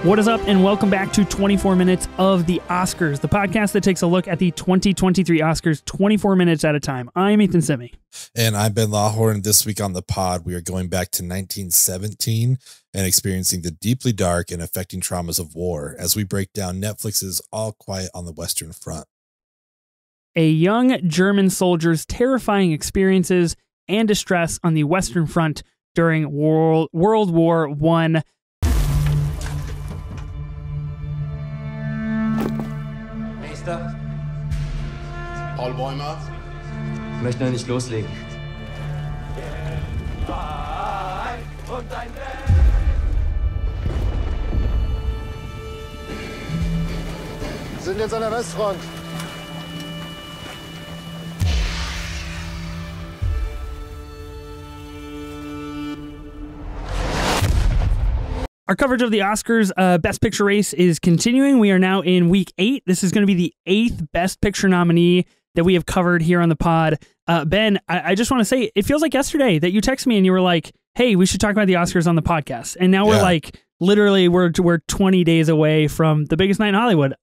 What is up, and welcome back to 24 Minutes of the Oscars, the podcast that takes a look at the 2023 Oscars 24 minutes at a time. I'm Ethan Simi. And I'm Ben Lawhorn. This week on the pod, we are going back to 1917 and experiencing the deeply dark and affecting traumas of war as we break down Netflix's All Quiet on the Western Front. A young German soldier's terrifying experiences and distress on the Western Front during World War I. Paul Bäumer. Ich möchte noch nicht loslegen. Wir sind jetzt an der Westfront. Our coverage of the Oscars Best Picture race is continuing. We are now in week 8. This is going to be the 8th Best Picture nominee that we have covered here on the pod. Ben, I just want to say, it feels like yesterday that you texted me and you were like, hey, we should talk about the Oscars on the podcast. And now we're like, literally, we're 20 days away from the biggest night in Hollywood.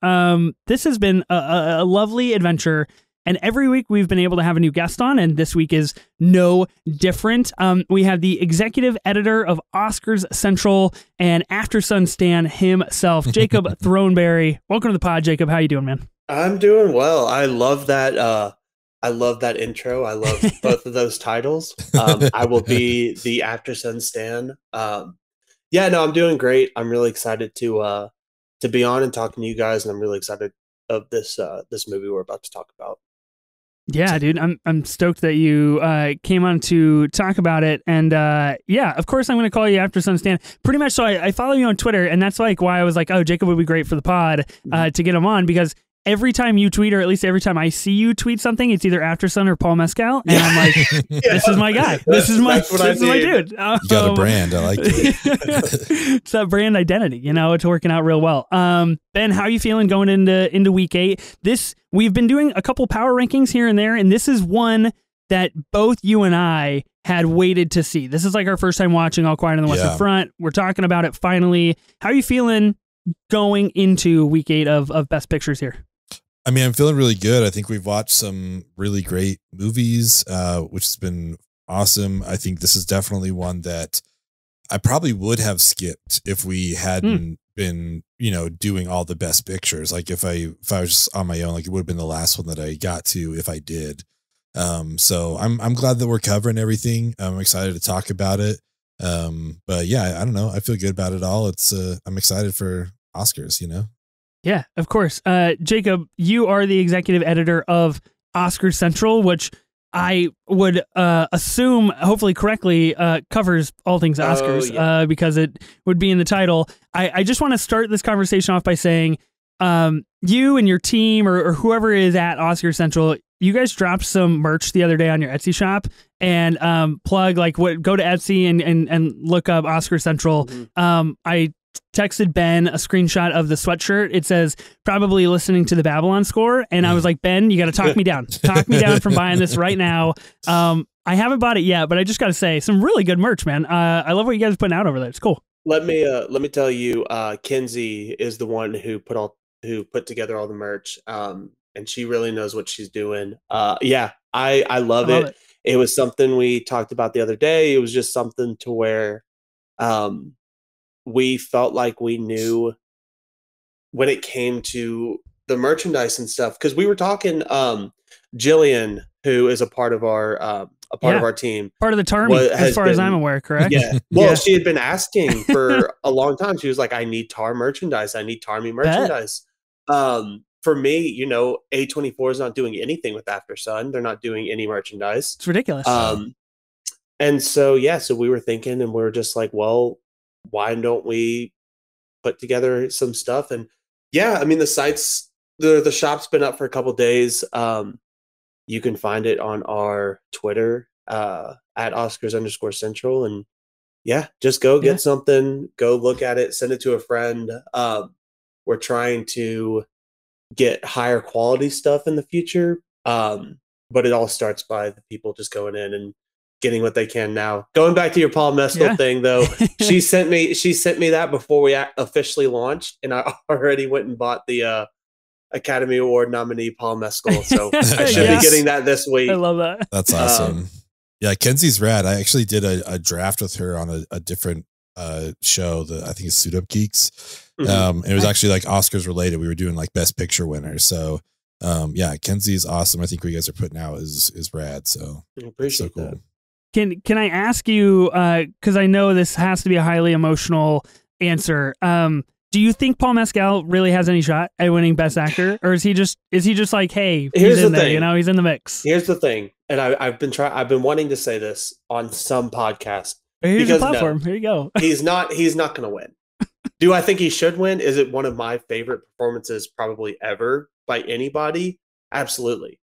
This has been a lovely adventure. And every week we've been able to have a new guest on, and this week is no different. We have the executive editor of Oscars Central and After Sun stan himself, Jacob Throneberry. Welcome to the pod, Jacob. How you doing, man? I'm doing well. I love that. I love that intro. I love both of those titles. I will be the After Sun stan. Yeah, no, I'm doing great. I'm really excited to be on and talking to you guys, and I'm really excited of this movie we're about to talk about. Yeah, dude, I'm stoked that you came on to talk about it. And yeah, of course, I'm going to call you After Sun stan. Pretty much so I follow you on Twitter, and that's like why I was like, oh, Jacob would be great for the pod to get him on, because every time you tweet, or at least every time I see you tweet something, it's either After Sun or Paul Mescal, and I'm like, this is my guy. This is my dude. You got a brand. I like it. It's that brand identity, you know, it's working out real well. Ben, how are you feeling going into week 8? We've been doing a couple power rankings here and there, and this is one that both you and I had waited to see. This is like our first time watching All Quiet on the Western Front. We're talking about it finally. How are you feeling going into week 8 of Best Pictures here? I mean, I'm feeling really good. I think we've watched some really great movies, which has been awesome. I think this is definitely one that I probably would have skipped if we hadn't been, you know, doing all the best pictures. Like if I was just on my own, like it would have been the last one that I got to if I did. So I'm glad that we're covering everything. I'm excited to talk about it. But yeah, I don't know. I feel good about it all. I'm excited for Oscars, you know? Yeah, of course. Jacob, you are the executive editor of Oscars Central, which I would assume, hopefully correctly, covers all things Oscars because it would be in the title. I just want to start this conversation off by saying you and your team or whoever is at Oscars Central, you guys dropped some merch the other day on your Etsy shop, and plug go to Etsy and look up Oscars Central. Mm-hmm. I texted Ben a screenshot of the sweatshirt. It says, probably listening to the Babylon Score. And I was like, Ben, you got to talk me down. Talk me down from buying this right now. I haven't bought it yet, but I just got to say, some really good merch, man. I love what you guys are putting out over there. It's cool. Let me tell you, Kinsey is the one who put together all the merch. And she really knows what she's doing. Yeah, I love it. It was something we talked about the other day. It was just something to where, we felt like we knew when it came to the merchandise and stuff, because we were talking Jillian, who is a part of our team, part of the Tarmy, as far as I'm aware, correct? Yeah. Well, she had been asking for a long time. She was like, I need Tar merchandise. I need Tarmy merchandise. For me, you know, A24 is not doing anything with After Sun. They're not doing any merchandise. It's ridiculous. And so we were thinking, and we were just like, well, why don't we put together some stuff? And yeah, I mean, the shop's been up for a couple days. You can find it on our Twitter at Oscars_Central. And yeah, just go get something, go look at it, send it to a friend. We're trying to get higher quality stuff in the future. But it all starts by the people just going in and getting what they can now. Going back to your Paul Mescal thing, though, she sent me that before we officially launched, and I already went and bought the Academy Award nominee Paul Mescal. So I should be getting that this week. I love that. That's awesome. Yeah, Kenzie's rad. I actually did a draft with her on a different show that I think is Suit Up Geeks. And it was actually like Oscars related. We were doing like Best Picture winners. So yeah, Kenzie's awesome. I think what you guys are putting out is rad. So I appreciate so cool. that. Can I ask you, because I know this has to be a highly emotional answer. Do you think Paul Mescal really has any shot at winning Best Actor, or is he just like, hey, he's in there, you know, he's in the mix? Here's the thing, and I've been wanting to say this on some podcast. Here's your platform. Here you go. he's not going to win. Do I think he should win? Is it one of my favorite performances probably ever by anybody? Absolutely.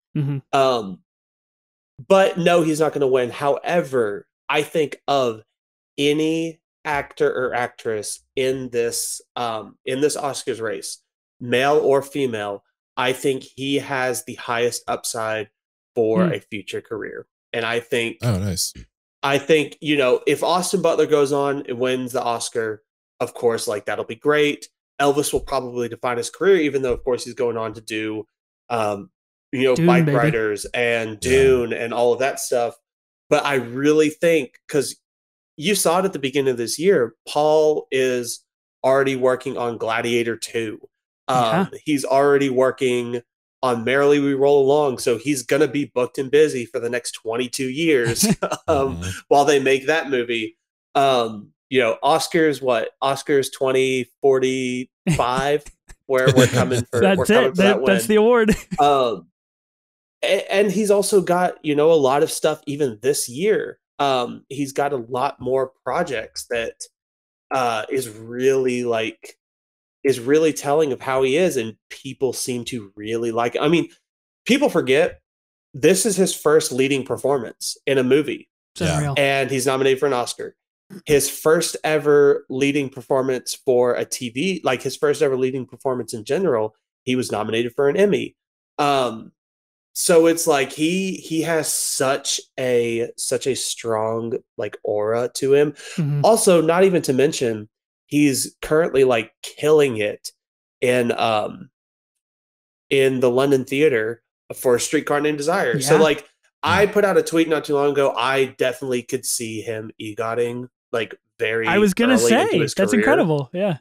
But no, he's not going to win. However, I think of any actor or actress in this Oscars race, male or female, I think he has the highest upside for a future career. And I think, nice. I think, you know, if Austin Butler goes on and wins the Oscar, of course, like that'll be great. Elvis will probably define his career, even though, of course, he's going on to do, you know, Dune, Bike baby. Riders and Dune and all of that stuff. But I really think, because you saw it at the beginning of this year, Paul is already working on Gladiator 2. He's already working on Merrily We Roll Along. So he's going to be booked and busy for the next 22 years while they make that movie. You know, Oscars 2045, where we're coming for, that's it. That's the award. And he's also got, you know, a lot of stuff even this year. He's got a lot more projects that is really telling of how he is, and people seem to really like it. I mean, people forget this is his first leading performance in a movie, and he's nominated for an Oscar. His first ever leading performance for a TV, like his first ever leading performance in general, he was nominated for an Emmy. So it's like he has such a strong like aura to him. Also, not even to mention, he's currently like killing it in the London theater for Streetcar Named Desire. So like I put out a tweet not too long ago. I definitely could see him EGOTing like very. I was gonna say that's career. Incredible. Yeah.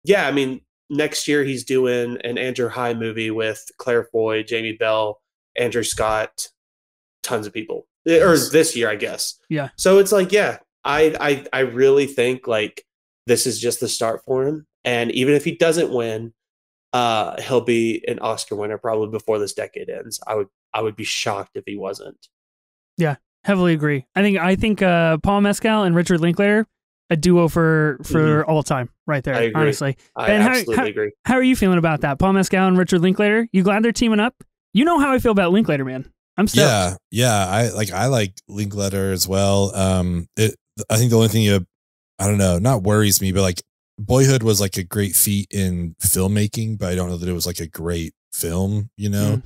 Yeah. I mean, next year he's doing an Andrew High movie with Claire Foy, Jamie Bell, Andrew Scott, tons of people. Or this year, I guess. Yeah. So it's like, yeah, I really think like this is just the start for him. And even if he doesn't win, he'll be an Oscar winner probably before this decade ends. I would be shocked if he wasn't. Yeah, heavily agree. I think Paul Mescal and Richard Linklater, a duo for all time, right there. I agree. Honestly, I absolutely agree. How are you feeling about that, Paul Mescal and Richard Linklater? You glad they're teaming up? You know how I feel about Linklater, man. I'm stoked. Yeah. I like Linklater as well. I think the only thing I don't know, not worries me, but like Boyhood was like a great feat in filmmaking, but I don't know that it was like a great film, you know.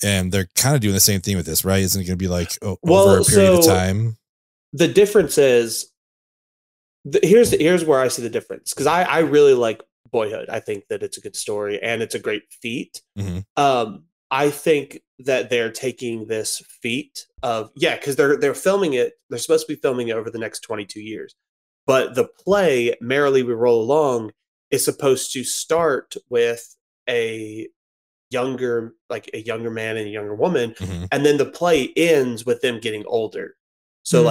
And they're kind of doing the same thing with this, right? Isn't it going to be like over a period of time? The difference is, here's where I see the difference, because I really like Boyhood. I think that it's a good story and it's a great feat. I think that they're taking this feat of because they're filming it. They're supposed to be filming it over the next 22 years, but the play Merrily We Roll Along is supposed to start with a younger man and a younger woman, and then the play ends with them getting older. So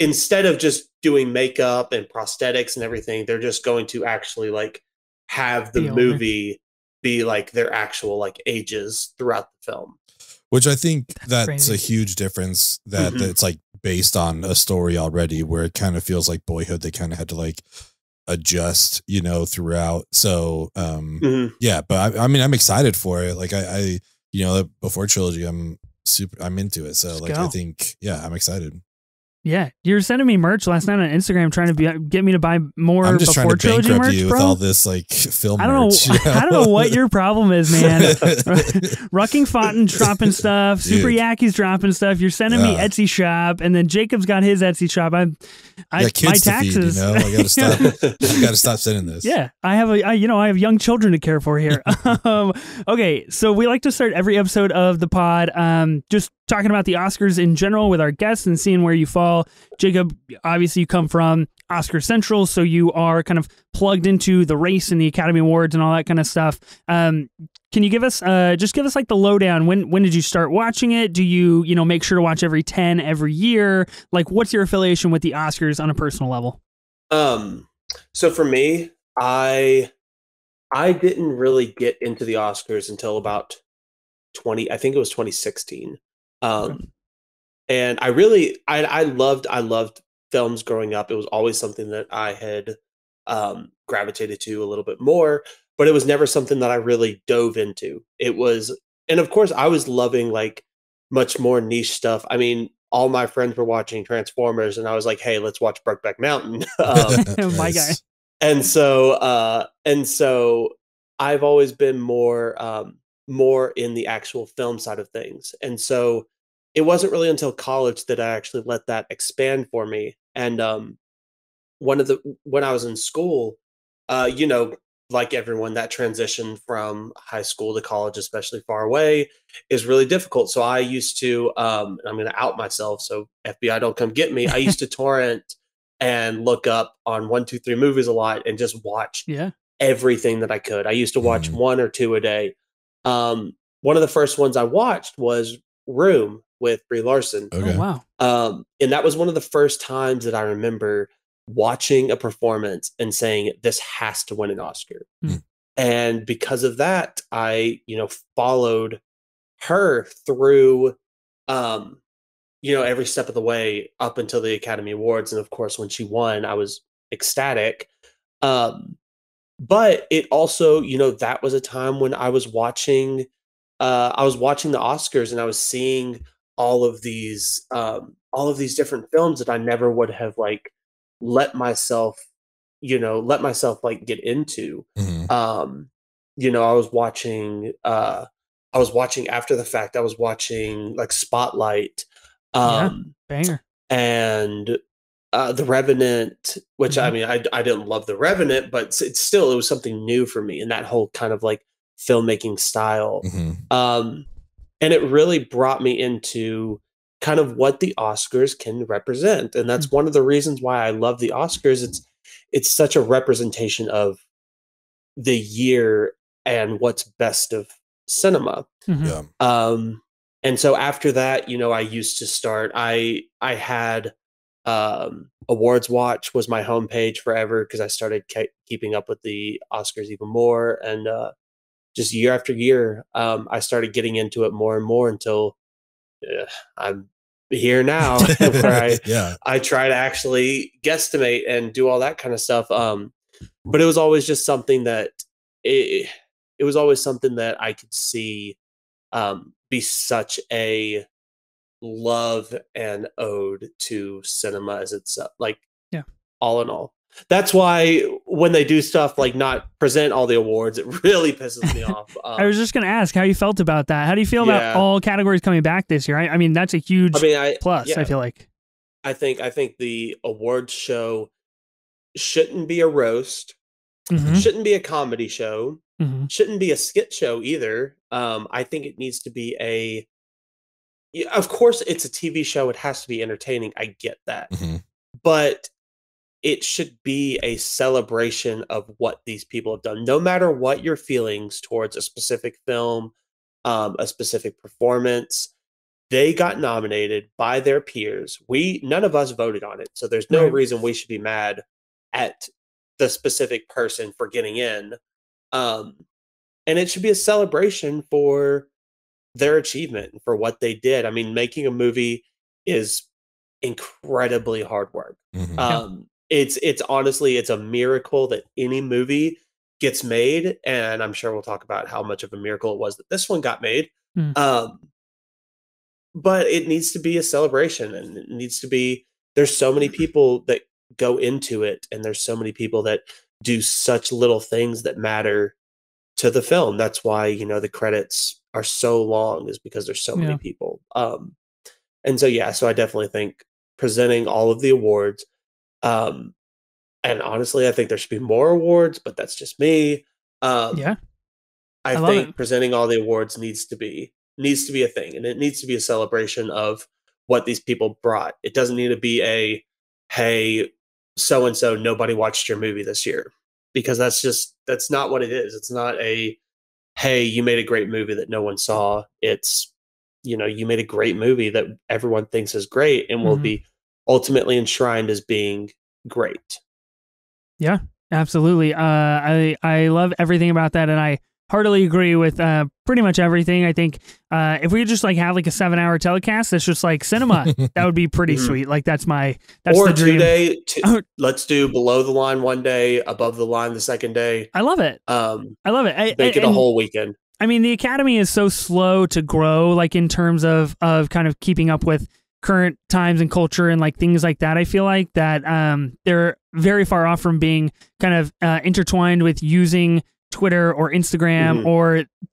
instead of just doing makeup and prosthetics and everything, they're just going to actually like have the movie be like their actual like ages throughout the film. Which I think that's a huge difference, that it's like based on a story already, where it kind of feels like Boyhood, they kind of had to like adjust, you know, throughout. So yeah, but I mean, I'm excited for it. Like I you know, before trilogy, I'm into it. So I think, I'm excited. Yeah, you were sending me merch last night on Instagram, trying to get me to buy more. I'm just trying to trilogy bankrupt merch, you bro. with all this like film. I don't merch, know. you know? I don't know what your problem is, man. Rucking Fonten's dropping stuff. Dude. Super Yaki's dropping stuff. You're sending me Etsy shop, and then Jacob's got his Etsy shop. Yeah, kids my to taxes. feed, you know, I gotta stop. I gotta stop sending this. Yeah, I have young children to care for here. Okay, so we like to start every episode of the pod, just talking about the Oscars in general with our guests and seeing where you fall. Jacob, obviously you come from Oscars Central, so you are kind of plugged into the race and the Academy Awards and all that kind of stuff. Can you give us like the lowdown? When did you start watching it? Do you make sure to watch every 10 every year? Like, what's your affiliation with the Oscars on a personal level? So for me, I didn't really get into the Oscars until about I think it was 2016. And I loved films growing up. It was always something that I had gravitated to a little bit more, but it was never something that I really dove into. And of course I was loving like much more niche stuff. I mean, all my friends were watching Transformers and I was like, hey, let's watch Brokeback Mountain. My guy. And so I've always been more in the actual film side of things. And so it wasn't really until college that I actually let that expand for me. And when I was in school, like everyone, that transition from high school to college, especially far away, is really difficult. So I used to, I'm going to out myself, so FBI don't come get me. I used to torrent and look up on 123 Movies a lot and just watch everything that I could. I used to watch one or two a day. One of the first ones I watched was Room with Brie Larson. Okay. Oh, wow. And that was one of the first times that I remember watching a performance and saying, this has to win an Oscar. And because of that, I, followed her through, every step of the way up until the Academy Awards. And of course, when she won, I was ecstatic. But it also, that was a time when I was watching the Oscars and I was seeing all of these different films that I never would have like let myself like get into. I was watching After the Fact. I was watching like Spotlight, banger, and The Revenant, which I mean, I didn't love The Revenant, but it was something new for me, and that whole kind of like filmmaking style. And it really brought me into kind of what the Oscars can represent. And that's one of the reasons why I love the Oscars. It's such a representation of the year and what's best of cinema. And so after that, I used to start, I had Awards Watch was my homepage forever because I started keeping up with the Oscars even more. And just year after year, I started getting into it more and more until I'm here now where I try to actually guesstimate and do all that kind of stuff. But it was always just something that it was always something that I could see be such a love and ode to cinema as it's like all in all. That's why when they do stuff like not present all the awards, it really pisses me off. I was just going to ask how you felt about that. How do you feel about all categories coming back this year? I mean, that's a huge plus, I feel like. I think the awards show shouldn't be a roast, shouldn't be a comedy show, shouldn't be a skit show either. I think it needs to be of course, it's a TV show. It has to be entertaining. I get that. But it should be a celebration of what these people have done. No matter what your feelings towards a specific film, a specific performance, they got nominated by their peers. None of us voted on it. So there's no reason we should be mad at the specific person for getting in. And it should be a celebration for their achievement and for what they did. I mean, making a movie is incredibly hard work. It's honestly, it's a miracle that any movie gets made. And I'm sure we'll talk about how much of a miracle it was that this one got made. But it needs to be a celebration and it needs to be there's so many people that go into it, and there's so many people that do such little things that matter to the film. That's why, you know, the credits are so long, is because there's so many people. And so, yeah, so I definitely think presenting all of the awards, and honestly, I think there should be more awards, but that's just me. Yeah. I think presenting all the awards needs to be a thing, and it needs to be a celebration of what these people brought. It doesn't need to be a, hey, so and so, nobody watched your movie this year, because that's not what it is. It's not a, hey, you made a great movie that no one saw. It's, you know, you made a great movie that everyone thinks is great and will be ultimately enshrined as being great. Yeah, absolutely. I love everything about that, and I heartily agree with pretty much everything. I think if we could just like have like a 7-hour telecast that's just like cinema, that would be pretty sweet. Like that's or the dream. 2 day. Let's do below the line one day, above the line the second day. I love it. I love it. Make it a whole weekend. I mean, the Academy is so slow to grow, like in terms of kind of keeping up with current times and culture and like things like that. I feel like that they're very far off from being kind of intertwined with using Twitter or Instagram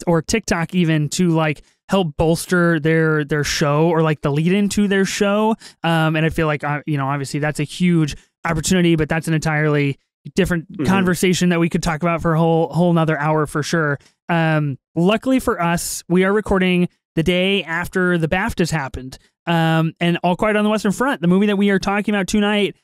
or TikTok even to like help bolster their show or like the lead into their show. And I feel like, you know, obviously that's a huge opportunity, but that's an entirely different conversation that we could talk about for a whole nother hour for sure. Luckily for us, we are recording the day after the BAFTAs happened. And All Quiet on the Western Front, the movie that we are talking about tonight,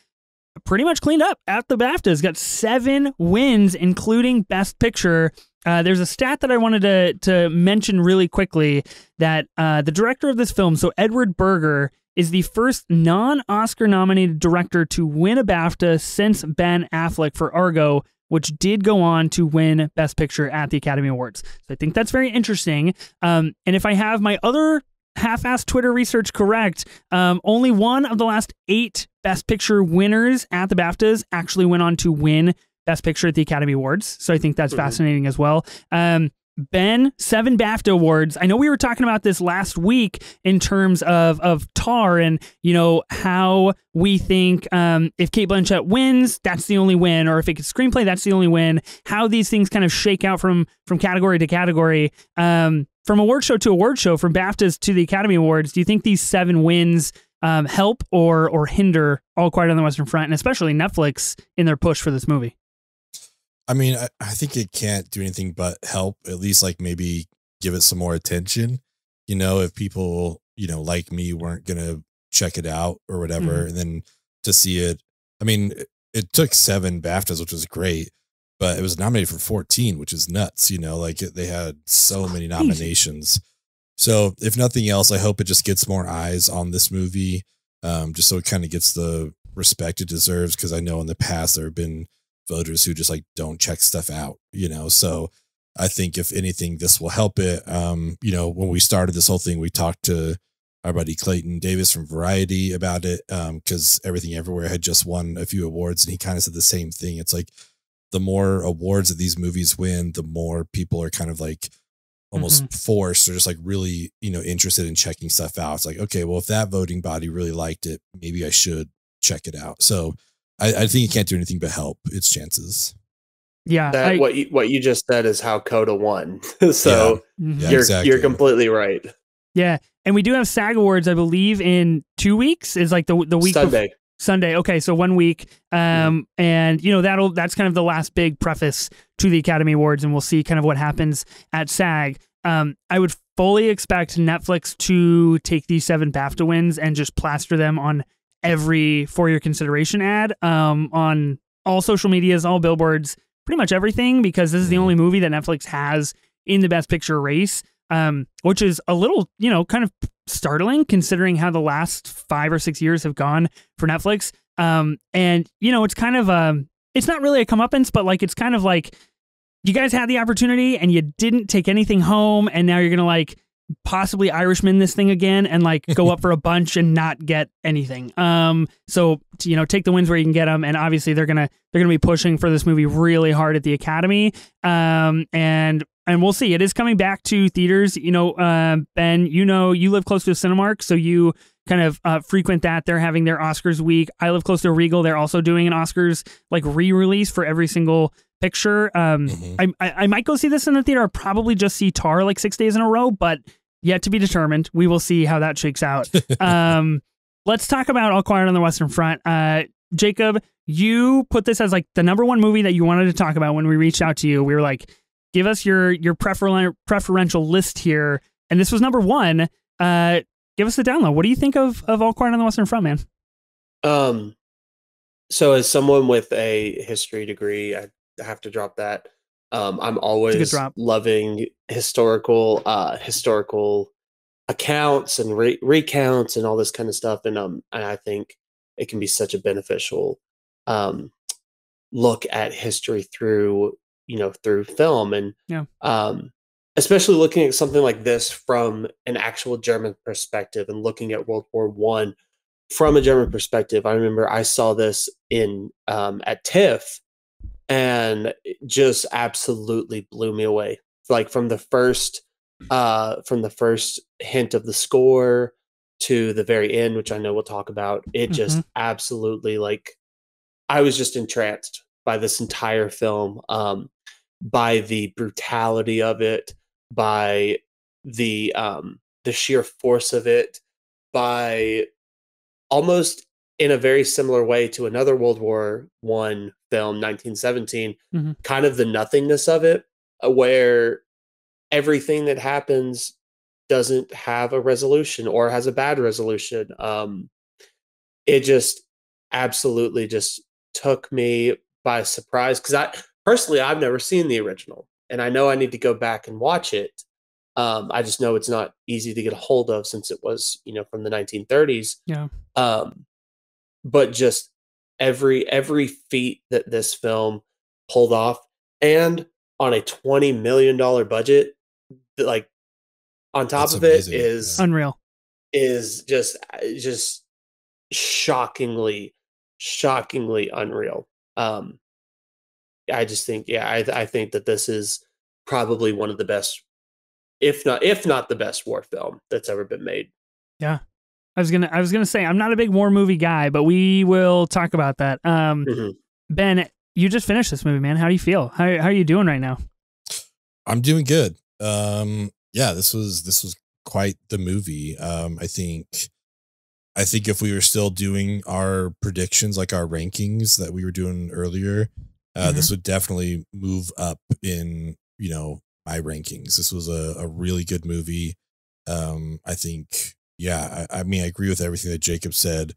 pretty much cleaned up at the BAFTAs, got 7 wins, including Best Picture. There's a stat that I wanted to mention really quickly, that the director of this film, so Edward Berger, is the first non-Oscar nominated director to win a BAFTA since Ben Affleck for Argo, which did go on to win Best Picture at the Academy Awards. So I think that's very interesting. And if I have my other half-assed Twitter research correct, only one of the last 8 Best Picture winners at the BAFTAs actually went on to win Best Picture at the Academy Awards. So I think that's fascinating as well. Ben, 7 BAFTA awards. I know we were talking about this last week in terms of Tar and, you know, how we think if Cate Blanchett wins, that's the only win, or if it gets screenplay, that's the only win. How these things kind of shake out from category to category. From award show to award show, from BAFTAs to the Academy Awards, do you think these 7 wins help or hinder All Quiet on the Western Front, and especially Netflix in their push for this movie? I mean, I think it can't do anything but help, at least like maybe give it some more attention. You know, if people, you know, like me weren't going to check it out or whatever, and then to see it, I mean, it took 7 BAFTAs, which was great, but it was nominated for 14, which is nuts. You know, like they had so many nominations. So if nothing else, I hope it just gets more eyes on this movie, just so it kind of gets the respect it deserves. Cause I know in the past there have been voters who just like don't check stuff out, you know? So I think if anything, this will help it. You know, when we started this whole thing, we talked to our buddy Clayton Davis from Variety about it. Cause Everything Everywhere had just won a few awards, and he kind of said the same thing. It's like the more awards that these movies win, the more people are kind of like almost forced or just like really, you know, interested in checking stuff out. It's like, okay, well, if that voting body really liked it, maybe I should check it out. So I think it can't do anything but help its chances. Yeah. What you just said is how Coda won. So you're completely right. Yeah. And we do have SAG Awards, I believe, in 2 weeks, is like the week Sunday. Sunday. Okay, so 1 week. And you know, that's kind of the last big preface to the Academy Awards, and we'll see kind of what happens at SAG. I would fully expect Netflix to take these 7 BAFTA wins and just plaster them on every For Your Consideration ad, on all social medias, all billboards, pretty much everything, because this is the only movie that Netflix has in the Best Picture race, which is a little, you know, kind of startling considering how the last 5 or 6 years have gone for Netflix. And, you know, it's kind of, it's not really a comeuppance, but like, it's kind of like you guys had the opportunity and you didn't take anything home, and now you're going to like possibly Irishman this thing again and like go up for a bunch and not get anything. So, you know, take the wins where you can get them. And obviously they're going to be pushing for this movie really hard at the Academy. And we'll see. It is coming back to theaters. You know, Ben, you know, you live close to a Cinemark, so you kind of frequent that. They're having their Oscars week. I live close to Regal. They're also doing an Oscars like re-release for every single picture. I might go see this in the theater. I'll probably just see Tar like 6 days in a row, but yet to be determined. We will see how that shakes out. Let's talk about All Quiet on the Western Front. Jacob, you put this as like the #1 movie that you wanted to talk about when we reached out to you. We were like, give us your preferential list here. And this was #1. Give us the download. What do you think of All Quiet on the Western Front, man? So as someone with a history degree, I have to drop that. I'm always loving historical accounts and recounts and all this kind of stuff. And I think it can be such a beneficial look at history through film. And especially looking at something like this from an actual German perspective and looking at World War I from a German perspective. I remember I saw this at TIFF and it just absolutely blew me away. Like from the first hint of the score to the very end, which I know we'll talk about, it just absolutely, like, I was just entranced by this entire film, by the brutality of it, by the sheer force of it, by almost in a very similar way to another World War I film, 1917, kind of the nothingness of it, where everything that happens doesn't have a resolution or has a bad resolution. It just absolutely just took me by surprise, because I've never seen the original, and I know I need to go back and watch it. I just know it's not easy to get a hold of since it was, from the 1930s. Yeah. But just every feat that this film pulled off, and on a $20 million budget, like on top That's of amazing. it is unreal, is just shockingly unreal. I just think, I think that this is probably one of the best, if not the best war film that's ever been made. Yeah. I was gonna say I'm not a big war movie guy, but we will talk about that. Ben, you just finished this movie, man. How do you feel? How are you doing right now? I'm doing good. This was quite the movie. I think if we were still doing our predictions, like our rankings that we were doing earlier, this would definitely move up in, my rankings. This was a really good movie. I think, I mean, I agree with everything that Jacob said.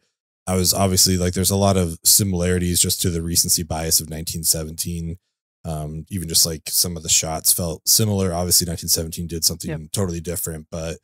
I was obviously like, there's a lot of similarities just to the recency bias of 1917. Even just like some of the shots felt similar. Obviously 1917 did something totally different, but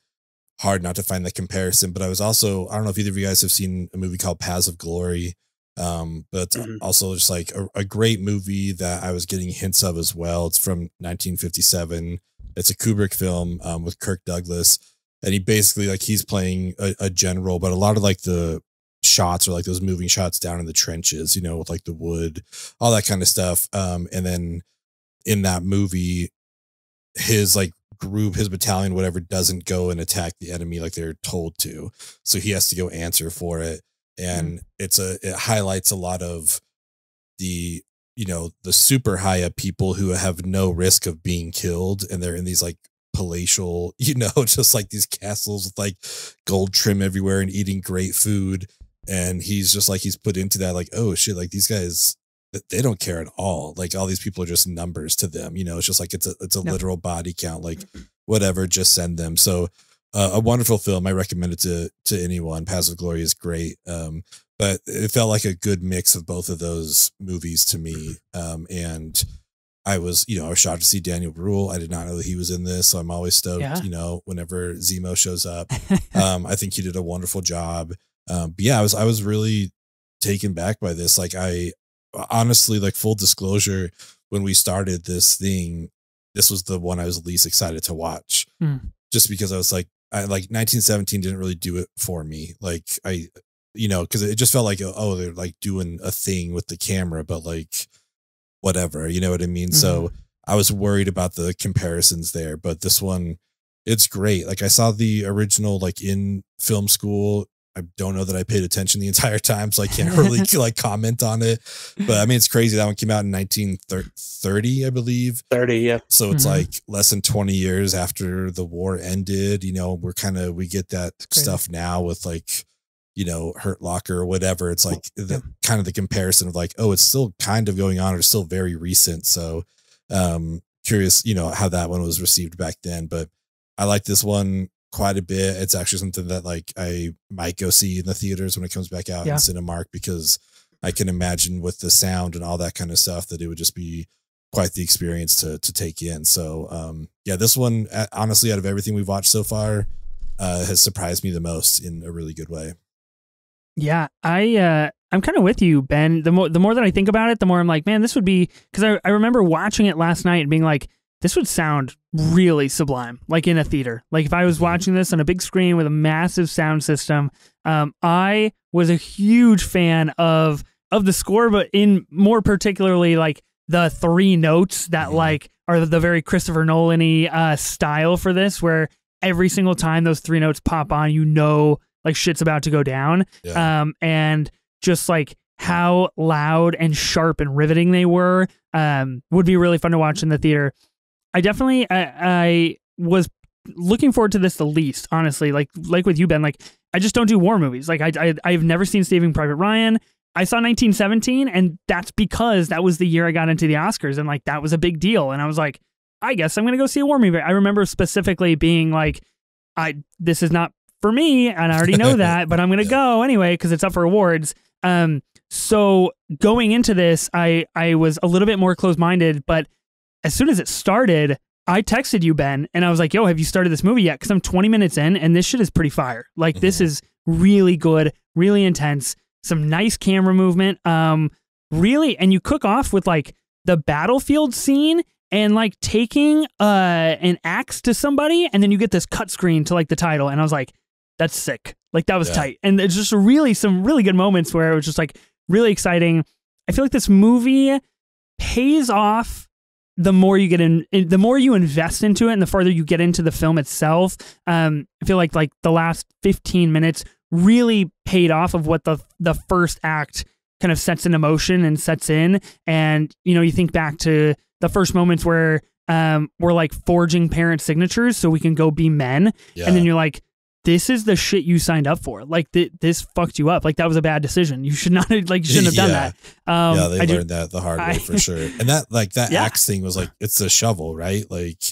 hard not to find the comparison. But I was also, I don't know if either of you guys have seen a movie called Paths of Glory. But also just like a great movie that I was getting hints of as well. It's from 1957. It's a Kubrick film, with Kirk Douglas, and he basically, like, he's playing a general, but a lot of like the shots are like those moving shots down in the trenches, with like the wood, all that kind of stuff. And then in that movie, his like group, his battalion, whatever, doesn't go and attack the enemy like they're told to. So he has to go answer for it. And it highlights a lot of the, the super high up people who have no risk of being killed. And they're in these like palatial, just like these castles with like gold trim everywhere and eating great food. And he's just like, he's put into that, like, oh shit, like these guys, they don't care at all. Like all these people are just numbers to them. It's just like, it's a literal body count, like whatever, just send them. So a wonderful film. I recommend it to anyone. Paths of Glory is great. But it felt like a good mix of both of those movies to me. And I was shocked to see Daniel Bruhl. I did not know that he was in this. So I'm always stoked, whenever Zemo shows up. I think he did a wonderful job. But yeah, I was really taken back by this. Like, I honestly, like, full disclosure, when we started this thing, this was the one I was least excited to watch, just because I was like, 1917 didn't really do it for me. Like, because it just felt like, oh, they're like doing a thing with the camera, but like whatever, you know what I mean? So I was worried about the comparisons there, but this one, it's great. Like, I saw the original like in film school I don't know that I paid attention the entire time, so I can't really like comment on it. But I mean, it's crazy. That one came out in 1930, I believe. 30, yeah. So it's like less than 20 years after the war ended. You know, we get that stuff now with like, you know, Hurt Locker or whatever. It's like the kind of the comparison of like, oh, it's still kind of going on or still very recent. So curious, you know, how that one was received back then. But I like this one quite a bit. It's actually something that like I might go see in the theaters when it comes back out in Cinemark, because I can imagine with the sound and all that kind of stuff that it would just be quite the experience to take in. So yeah, this one, honestly, out of everything we've watched so far, has surprised me the most in a really good way. Yeah, I'm kind of with you, Ben. The more that I think about it, the more I'm like, man, this would be, because I remember watching it last night and being like, this would sound really sublime, like in a theater. Like if I was watching this on a big screen with a massive sound system. I was a huge fan of the score, but in more particularly like the 3 notes that like are the very Christopher Nolan-y style for this, where every single time those 3 notes pop on, you know, like shit's about to go down. And just like how loud and sharp and riveting they were, would be really fun to watch in the theater. I definitely, I was looking forward to this the least, honestly, like with you, Ben. Like I just don't do war movies. Like I've never seen Saving Private Ryan. I saw 1917, and that's because that was the year I got into the Oscars, and like that was a big deal. And I was like, I guess I'm gonna go see a war movie. I remember specifically being like, this is not for me, and I already know that, but I'm gonna go anyway because it's up for awards. So going into this, I was a little bit more closed-minded, but as soon as it started, I texted you, Ben, and I was like, yo, have you started this movie yet? Because I'm 20 minutes in, and this shit is pretty fire. Like, this is really good, really intense, some nice camera movement. Really, and you cook off with, like, the battlefield scene and, like, taking an axe to somebody, and then you get this cut screen to, like, the title, and I was like, that's sick. Like, that was tight. And it's just really some really good moments where it was just, like, really exciting. I feel like this movie pays off the more you get in, the more you invest into it and the farther you get into the film itself. I feel like the last 15 minutes really paid off of what the first act kind of sets into motion and sets in. And, you know, you think back to the first moments where we're like forging parent signatures so we can go be men. Yeah. And then you're like, this is the shit you signed up for. Like this fucked you up. Like that was a bad decision. You should not have, like, you shouldn't have done that. Yeah, they learned that the hard way for sure. And that axe thing was like, it's a shovel, right? Like,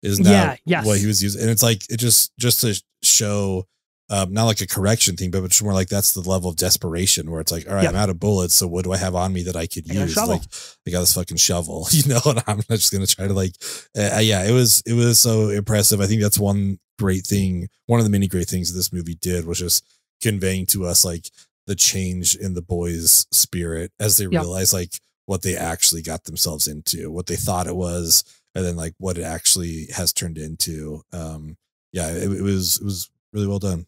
isn't that what he was using? And it's like, it just to show, not like a correction thing, but it's more like that's the level of desperation where it's like, all right, I'm out of bullets. So what do I have on me that I could use? Like, I got this fucking shovel, you know, and I'm just going to try to like, it was so impressive. I think that's one great thing. One of the many great things this movie did was just conveying to us like the change in the boys' spirit as they realize like what they actually got themselves into, what they thought it was, and then like what it actually has turned into. It was really well done.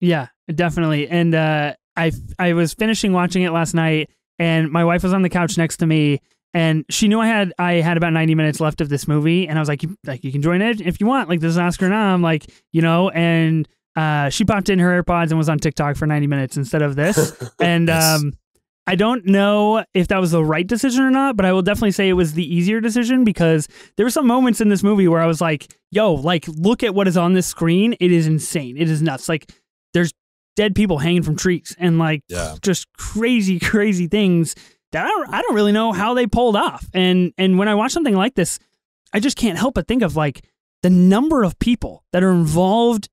Yeah, definitely. And I was finishing watching it last night, and my wife was on the couch next to me, and she knew I had about 90 minutes left of this movie, and I was like, you can join it if you want. Like, this is Oscar nom, like, you know. And she popped in her AirPods and was on TikTok for 90 minutes instead of this. And I don't know if that was the right decision or not, but I will definitely say it was the easier decision, because there were some moments in this movie where I was like, yo, like, look at what is on this screen. It is insane. It is nuts. Like, there's dead people hanging from trees and like just crazy, crazy things that I don't really know how they pulled off. And when I watch something like this, I just can't help but think of like the number of people that are involved,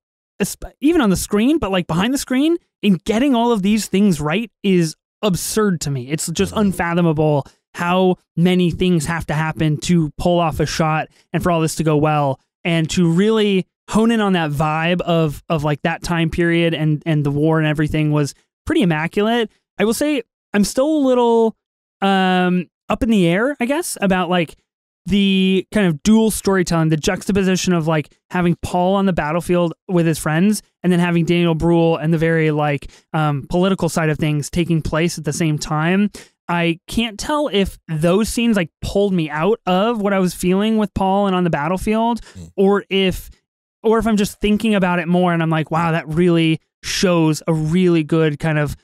even on the screen, but like behind the screen, in getting all of these things right is absurd to me. It's just unfathomable how many things have to happen to pull off a shot and for all this to go well, and to really hone in on that vibe of like that time period and the war and everything was pretty immaculate. I will say I'm still a little up in the air, I guess, about like the kind of dual storytelling, the juxtaposition of like having Paul on the battlefield with his friends and then having Daniel Bruhl and the very like political side of things taking place at the same time. I can't tell if those scenes like pulled me out of what I was feeling with Paul and on the battlefield, or if I'm just thinking about it more and I'm like, wow, that really shows a really good kind of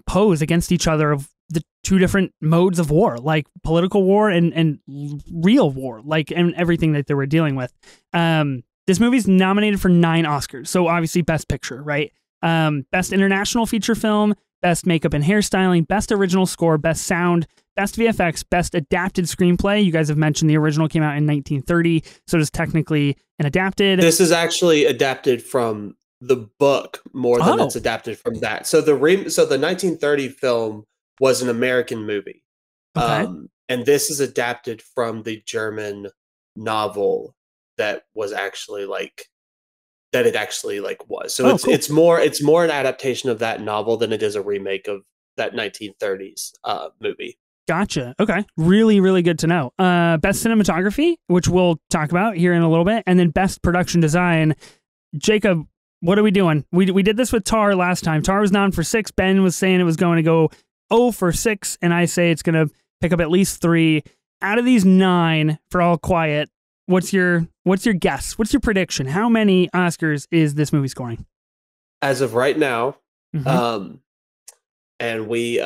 pose against each other of the two different modes of war, like political war and real war, like, and everything that they were dealing with. This movie's nominated for 9 Oscars. So obviously Best Picture, right? Best International Feature Film, Best Makeup and Hairstyling, Best Original Score, Best Sound, Best VFX, Best Adapted Screenplay. You guys have mentioned the original came out in 1930, so it is technically an adapted. This is actually adapted from the book more than it's adapted from that. So the 1930 film was an American movie. Okay. And this is adapted from the German novel that was actually like that it actually like was. So it's more an adaptation of that novel than it is a remake of that 1930s movie. Gotcha. Okay. Really, really good to know. Best cinematography, which we'll talk about here in a little bit, and then best production design. Jacob, what are we doing? We did this with Tar last time. Tar was nominated for 6. Ben was saying it was going to go 0 for 6, and I say it's going to pick up at least 3. Out of these 9 for All Quiet, what's your guess? What's your prediction? How many Oscars is this movie scoring? As of right now, and we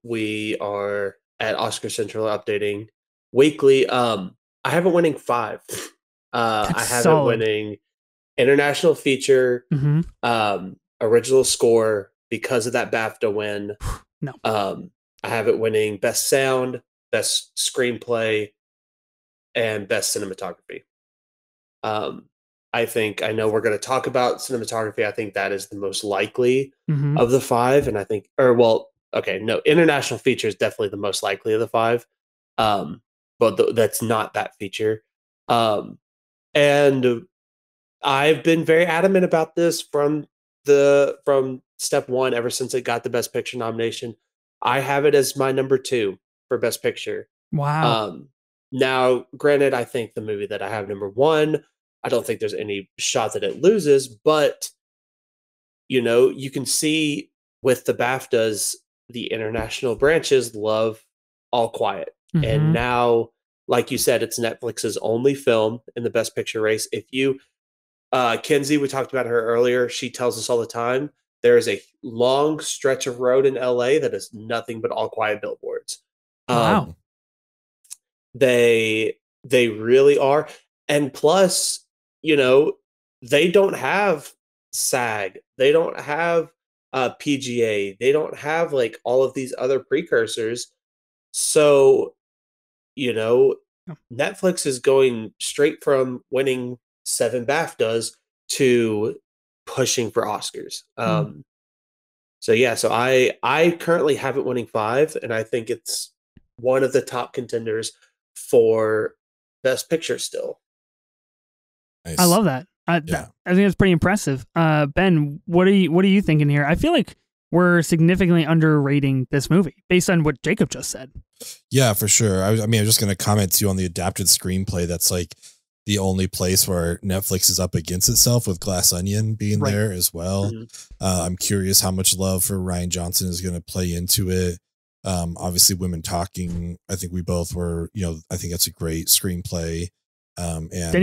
we are at Oscar Central updating weekly. I have it winning 5. I have it winning international feature, original score because of that BAFTA win. No. I have it winning best sound, best screenplay, and best cinematography. I know we're going to talk about cinematography. I think that is the most likely of the 5. And I think, international feature is definitely the most likely of the 5. But that's not that feature. And I've been very adamant about this from step 1, ever since it got the Best Picture nomination. I have it as my number 2 for Best Picture. Wow. Now, granted, I think the movie that I have number 1, I don't think there's any shot that it loses, but you can see with the BAFTAs, the international branches love All Quiet. And now, like you said, it's Netflix's only film in the Best Picture race. If you, Kenzie, we talked about her earlier. She tells us all the time, there is a long stretch of road in LA that is nothing but All Quiet billboards. Wow. They really are. And plus, they don't have SAG. They don't have PGA. They don't have like all of these other precursors. So, Netflix is going straight from winning 7 BAFTAs to pushing for Oscars. So I currently have it winning 5, and I think it's one of the top contenders for Best Picture still. Nice. I love that. I think it's pretty impressive. Ben, what are you thinking here? I feel like we're significantly underrating this movie based on what Jacob just said. Yeah, for sure. I'm just going to comment too on the adapted screenplay. That's like the only place where Netflix is up against itself, with Glass Onion being there as well. I'm curious how much love for Rian Johnson is going to play into it. Obviously Women Talking, I think we both were, I think that's a great screenplay. And then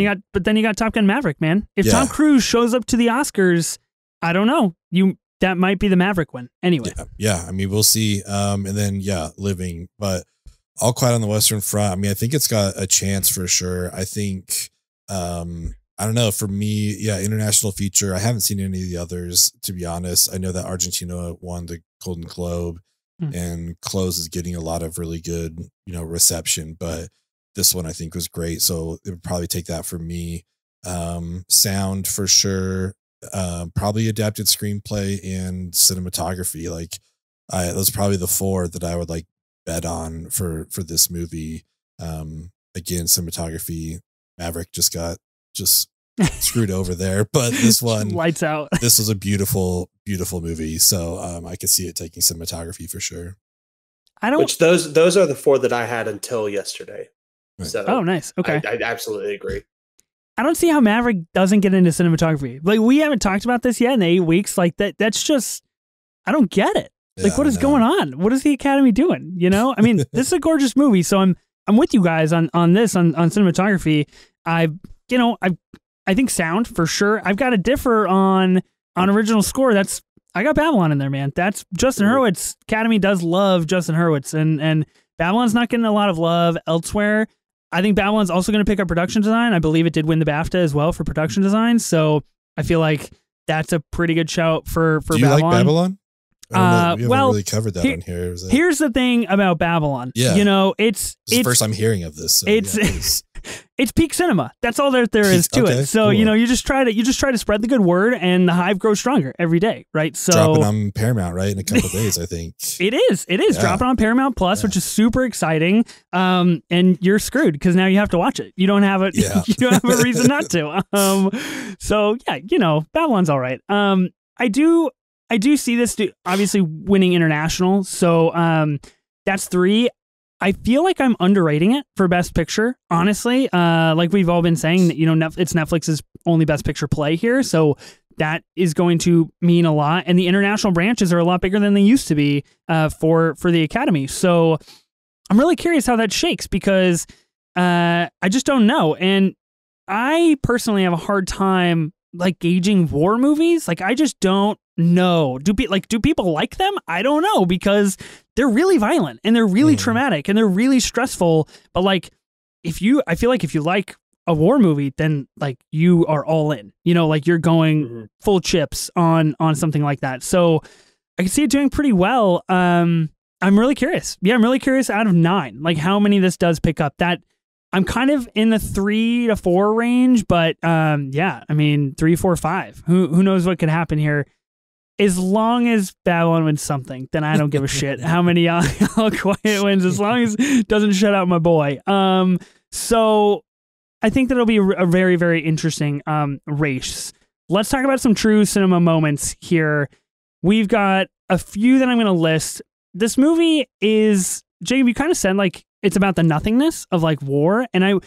you got Top Gun Maverick, man. If Tom Cruise shows up to the Oscars, I don't know. That might be the Maverick win. Anyway. Yeah. I mean, we'll see. And then Living, but All Quiet on the Western Front. I mean, I think it's got a chance for sure. I think I don't know, for me, international feature. I haven't seen any of the others, to be honest. I know that Argentina won the Golden Globe and Close is getting a lot of really good, reception, but this one I think was great. So it would probably take that for me. Sound for sure. Probably adapted screenplay and cinematography. Like those are probably the 4 that I would like bet on for this movie. Again, cinematography, Maverick just got screwed over there, but this one lights out. This was a beautiful movie, so I could see it taking cinematography for sure. Which those are the 4 that I had until yesterday. Right. So nice. Okay, I absolutely agree. I don't see how Maverick doesn't get into cinematography. Like, we haven't talked about this yet in 8 weeks. Like that's just, I don't get it. Like, what is going on? What is the Academy doing? I mean, this is a gorgeous movie, so I'm with you guys on this on cinematography. I think sound for sure. I've got to differ on on original score, I got Babylon in there, man. That's Justin Hurwitz. Academy does love Justin Hurwitz, and Babylon's not getting a lot of love elsewhere. I think Babylon's also going to pick up production design. I believe it did win the BAFTA as well for production design. So I feel like that's a pretty good shout for Do you Babylon. like Babylon? I don't know. We haven't well, really covered that on here. Here's the thing about Babylon. Yeah. You know, it's the first I'm hearing of this. So it's peak cinema. That's all there is to it. So, cool. you know, you just try to spread the good word, and the hive grows stronger every day, right? So dropping on Paramount, right, in a couple of days, I think. It is dropping on Paramount Plus, which is super exciting. And you're screwed because now you have to watch it. You don't have it. You don't have a reason not to. So yeah, you know, Babylon's all right. I do see this obviously winning international. So that's 3. I feel like I'm underrating it for Best Picture, honestly. Like we've all been saying, that, you know, it's Netflix's only Best Picture play here, so that is going to mean a lot. And the international branches are a lot bigger than they used to be for the Academy. So I'm really curious how that shakes because I just don't know. And I personally have a hard time like gauging war movies. Like I just don't know. Do people like them? I don't know because they're really violent and they're really traumatic and they're really stressful. But like, I feel like if you like a war movie, then like you are all in. You know, like you're going full chips on something like that. So I can see it doing pretty well. I'm really curious. Yeah, I'm really curious. Out of 9, like how many this does pick up. That I'm kind of in the 3 to 4 range, but yeah, I mean 3, 4, 5. Who knows what could happen here? As long as Babylon wins something, then I don't give a shit how many All Quiet wins, as long as it doesn't shut out my boy. So I think that'll be a very, very interesting race. Let's talk about some true cinema moments here. We've got a few that I'm going to list. This movie is, Jacob, you kind of said like it's about the nothingness of like war, and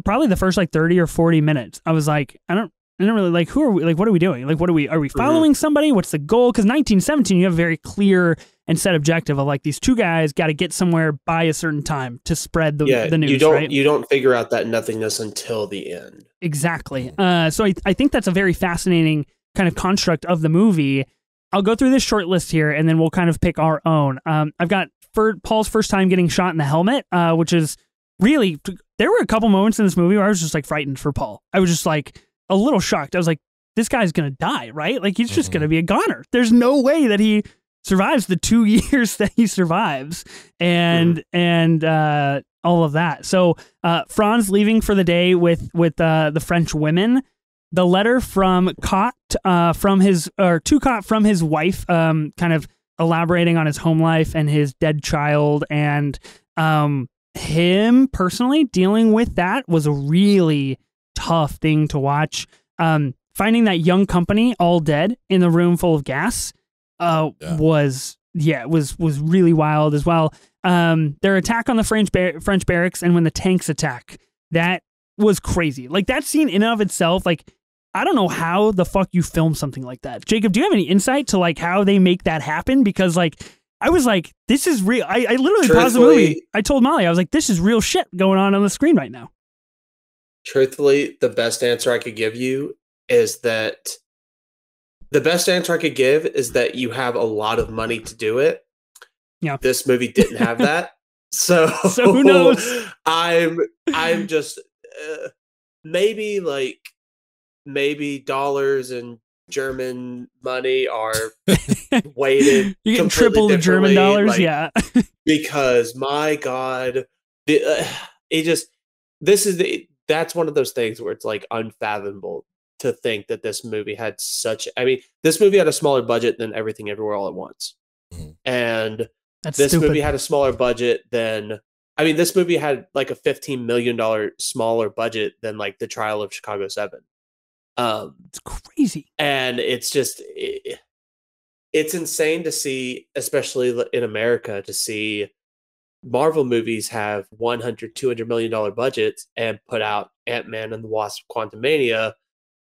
probably the first like 30 or 40 minutes, I was like, I don't really like, who are we, like, what are we doing? Like, are we following somebody? What's the goal? Because 1917, you have a very clear and set objective of like these 2 guys got to get somewhere by a certain time to spread the news. You don't figure out that nothingness until the end. Exactly. So I think that's a very fascinating kind of construct of the movie. I'll go through this short list here and then we'll kind of pick our own. I've got Paul's first time getting shot in the helmet, which is really, there were a couple moments in this movie where I was just like frightened for Paul. I was just like a little shocked. I was like, this guy's going to die, right? Like he's just going to be a goner. There's no way that he survives the 2 years that he survives and all of that. So Franz leaving for the day with the French women. The letter from Cott to Cott from his wife, kind of elaborating on his home life and his dead child, and him personally dealing with that was a really tough thing to watch. Finding that young company all dead in the room full of gas was really wild as well. Their attack on the French barracks, and when the tanks attack, that was crazy. Like that scene in and of itself, like I don't know how the fuck you film something like that. Jacob, do you have any insight to like how they make that happen? Because like I was like, this is real. I literally paused the movie. I told Molly, I was like, this is real shit going on the screen right now. Truthfully, the best answer I could give you is that you have a lot lot to do it. Yeah. This movie didn't have that. So who knows? I'm just maybe dollars and German money are weighted. You get triple the German dollars, like, yeah. Because my God, that's one of those things where it's like unfathomable to think that this movie had this movie had a smaller budget than Everything Everywhere All at Once. And this movie had a smaller budget than, this movie had like a $15 million smaller budget than like The Trial of Chicago 7. It's crazy. And it's just, it's insane to see, especially in America, to see Marvel movies have $100-200 million budgets and put out Ant-Man and the Wasp: Quantumania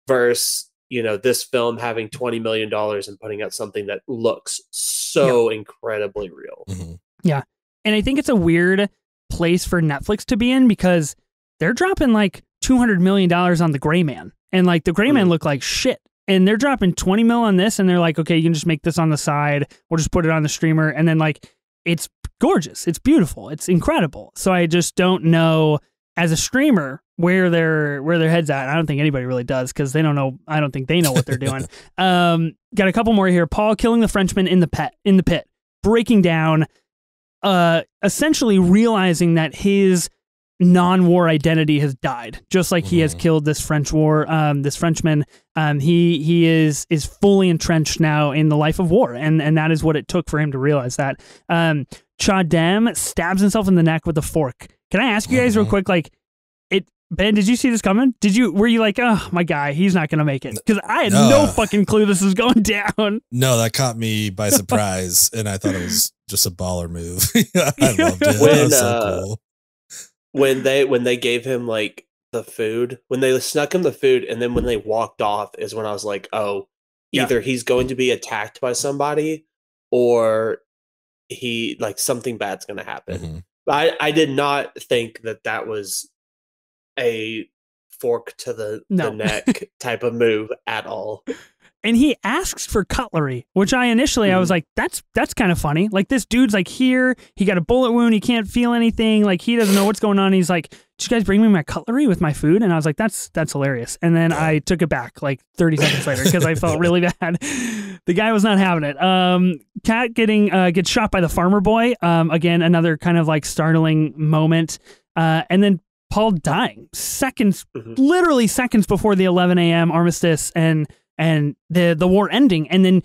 versus, this film having $20 million and putting out something that looks so incredibly real. Yeah. And I think it's a weird place for Netflix to be in because they're dropping like $200 million on The Gray Man. And like The Gray Man looked like shit and they're dropping 20 mil on this, and they're like, okay, you can just make this on the side. We'll just put it on the streamer, and then like it's gorgeous, it's beautiful, it's incredible. So I just don't know as a streamer where their head's at. I don't think anybody really does because they don't know. I don't think they know what they're doing. Got a couple more here. Paul killing the Frenchman in the pit, breaking down, essentially realizing that his non-war identity has died, just like he has killed this this Frenchman. He is fully entrenched now in the life of war, and that is what it took for him to realize that. Chadem stabs himself in the neck with a fork. Can I ask you guys real quick, like, Ben, did you see this coming? Were you like, oh, my guy, he's not going to make it? Because I had no fucking clue this was going down. No, that caught me by surprise, and I thought it was just a baller move. I loved it. That was so cool. When they gave him like the food, when they snuck him the food, and then when they walked off is when I was like, oh, either he's going to be attacked by somebody or he like something bad's going to happen. I did not think that was a fork to the neck type of move at all. And he asks for cutlery, which I was like, that's kind of funny. Like, this dude's like here, he got a bullet wound, he can't feel anything, like he doesn't know what's going on. He's like, did you guys bring me my cutlery with my food? And I was like, that's hilarious. And then I took it back like 30 seconds later because I felt really bad. The guy was not having it. Cat gets shot by the farmer boy. Again, another kind of like startling moment. And then Paul dying literally seconds before the 11 a.m. armistice and the war ending. And then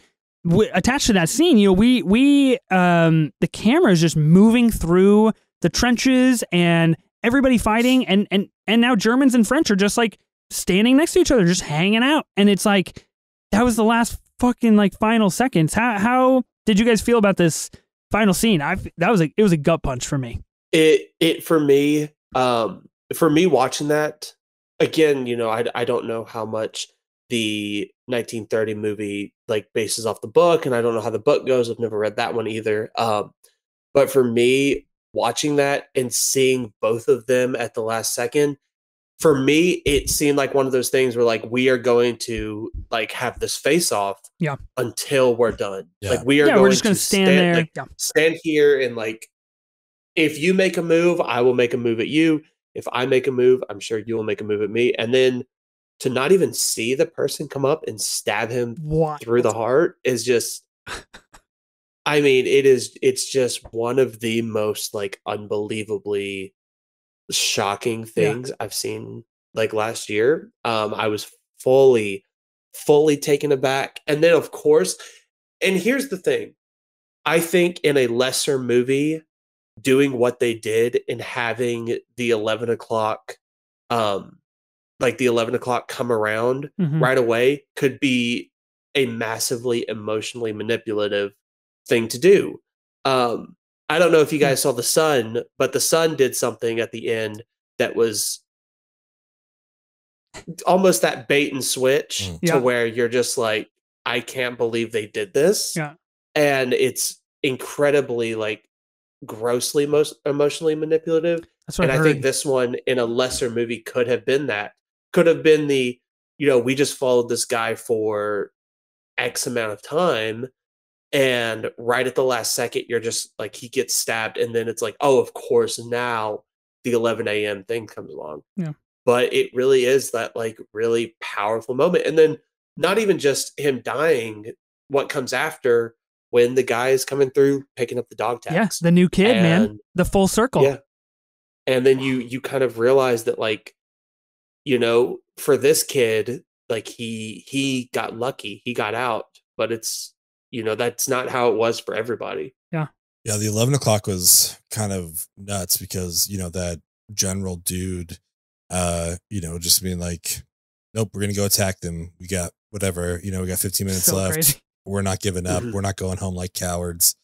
attached to that scene, the camera is just moving through the trenches and everybody fighting, and now Germans and French are just like standing next to each other, just hanging out. And it's like, that was the last fucking like final seconds. How did you guys feel about this final scene? It was a gut punch for me. For me watching that again, I don't know how much the 1930 movie like bases off the book, and I don't know how the book goes. I've never read that one either. But for me, watching that and seeing both of them at the last second, for me, it seemed like one of those things where like we are going to like have this face off until we're done. Like we're just going to stand there, like, stand here, and like if you make a move, I will make a move at you. If I make a move, I'm sure you will make a move at me. And then to not even see the person come up and stab him through the heart is just, I mean, it's just one of the most like unbelievably shocking things I've seen like last year. I was fully taken aback. And then of course, and here's the thing, I think in a lesser movie, doing what they did and having the 11 o'clock, like the 11 o'clock come around right away could be a massively emotionally manipulative thing to do. I don't know if you guys saw The Sun, but The Sun did something at the end that was almost that bait and switch to where you're just like, I can't believe they did this. Yeah. And it's incredibly like grossly emotionally manipulative. That's what I think this one in a lesser movie could have been that. Could have been the, we just followed this guy for X amount of time, and right at the last second, you're just like, he gets stabbed, and then it's like, oh, of course, now the 11 a.m. thing comes along. Yeah. But it really is that like really powerful moment. And then not even just him dying, what comes after when the guy is coming through picking up the dog tags. Yeah, the new kid, man. The full circle. Yeah. And then you kind of realize that like, for this kid, like he got lucky, he got out, but it's, that's not how it was for everybody. Yeah. Yeah. The 11 o'clock was kind of nuts because, that general dude, just being like, nope, we're going to go attack them. We got whatever, we got 15 minutes left. Crazy. We're not giving up. We're not going home like cowards.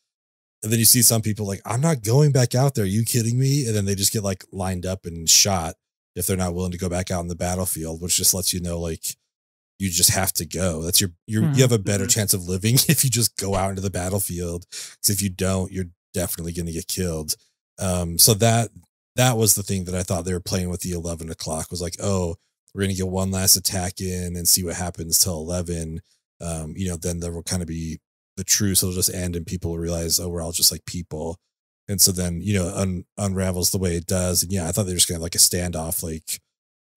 And then you see some people like, I'm not going back out there. Are you kidding me? And then they just get like lined up and shot if they're not willing to go back out on the battlefield, which just lets you know, like, you just have to go. That's you have a better chance of living if you just go out into the battlefield. Because if you don't, you're definitely going to get killed. So that was the thing that I thought they were playing with the 11 o'clock was like, oh, we're going to get one last attack in and see what happens till 11. Then there will kind of be the truce. It'll just end and people will realize, oh, we're all just like people. And so then, unravels the way it does. And yeah, I thought they were just kind of like a standoff, like,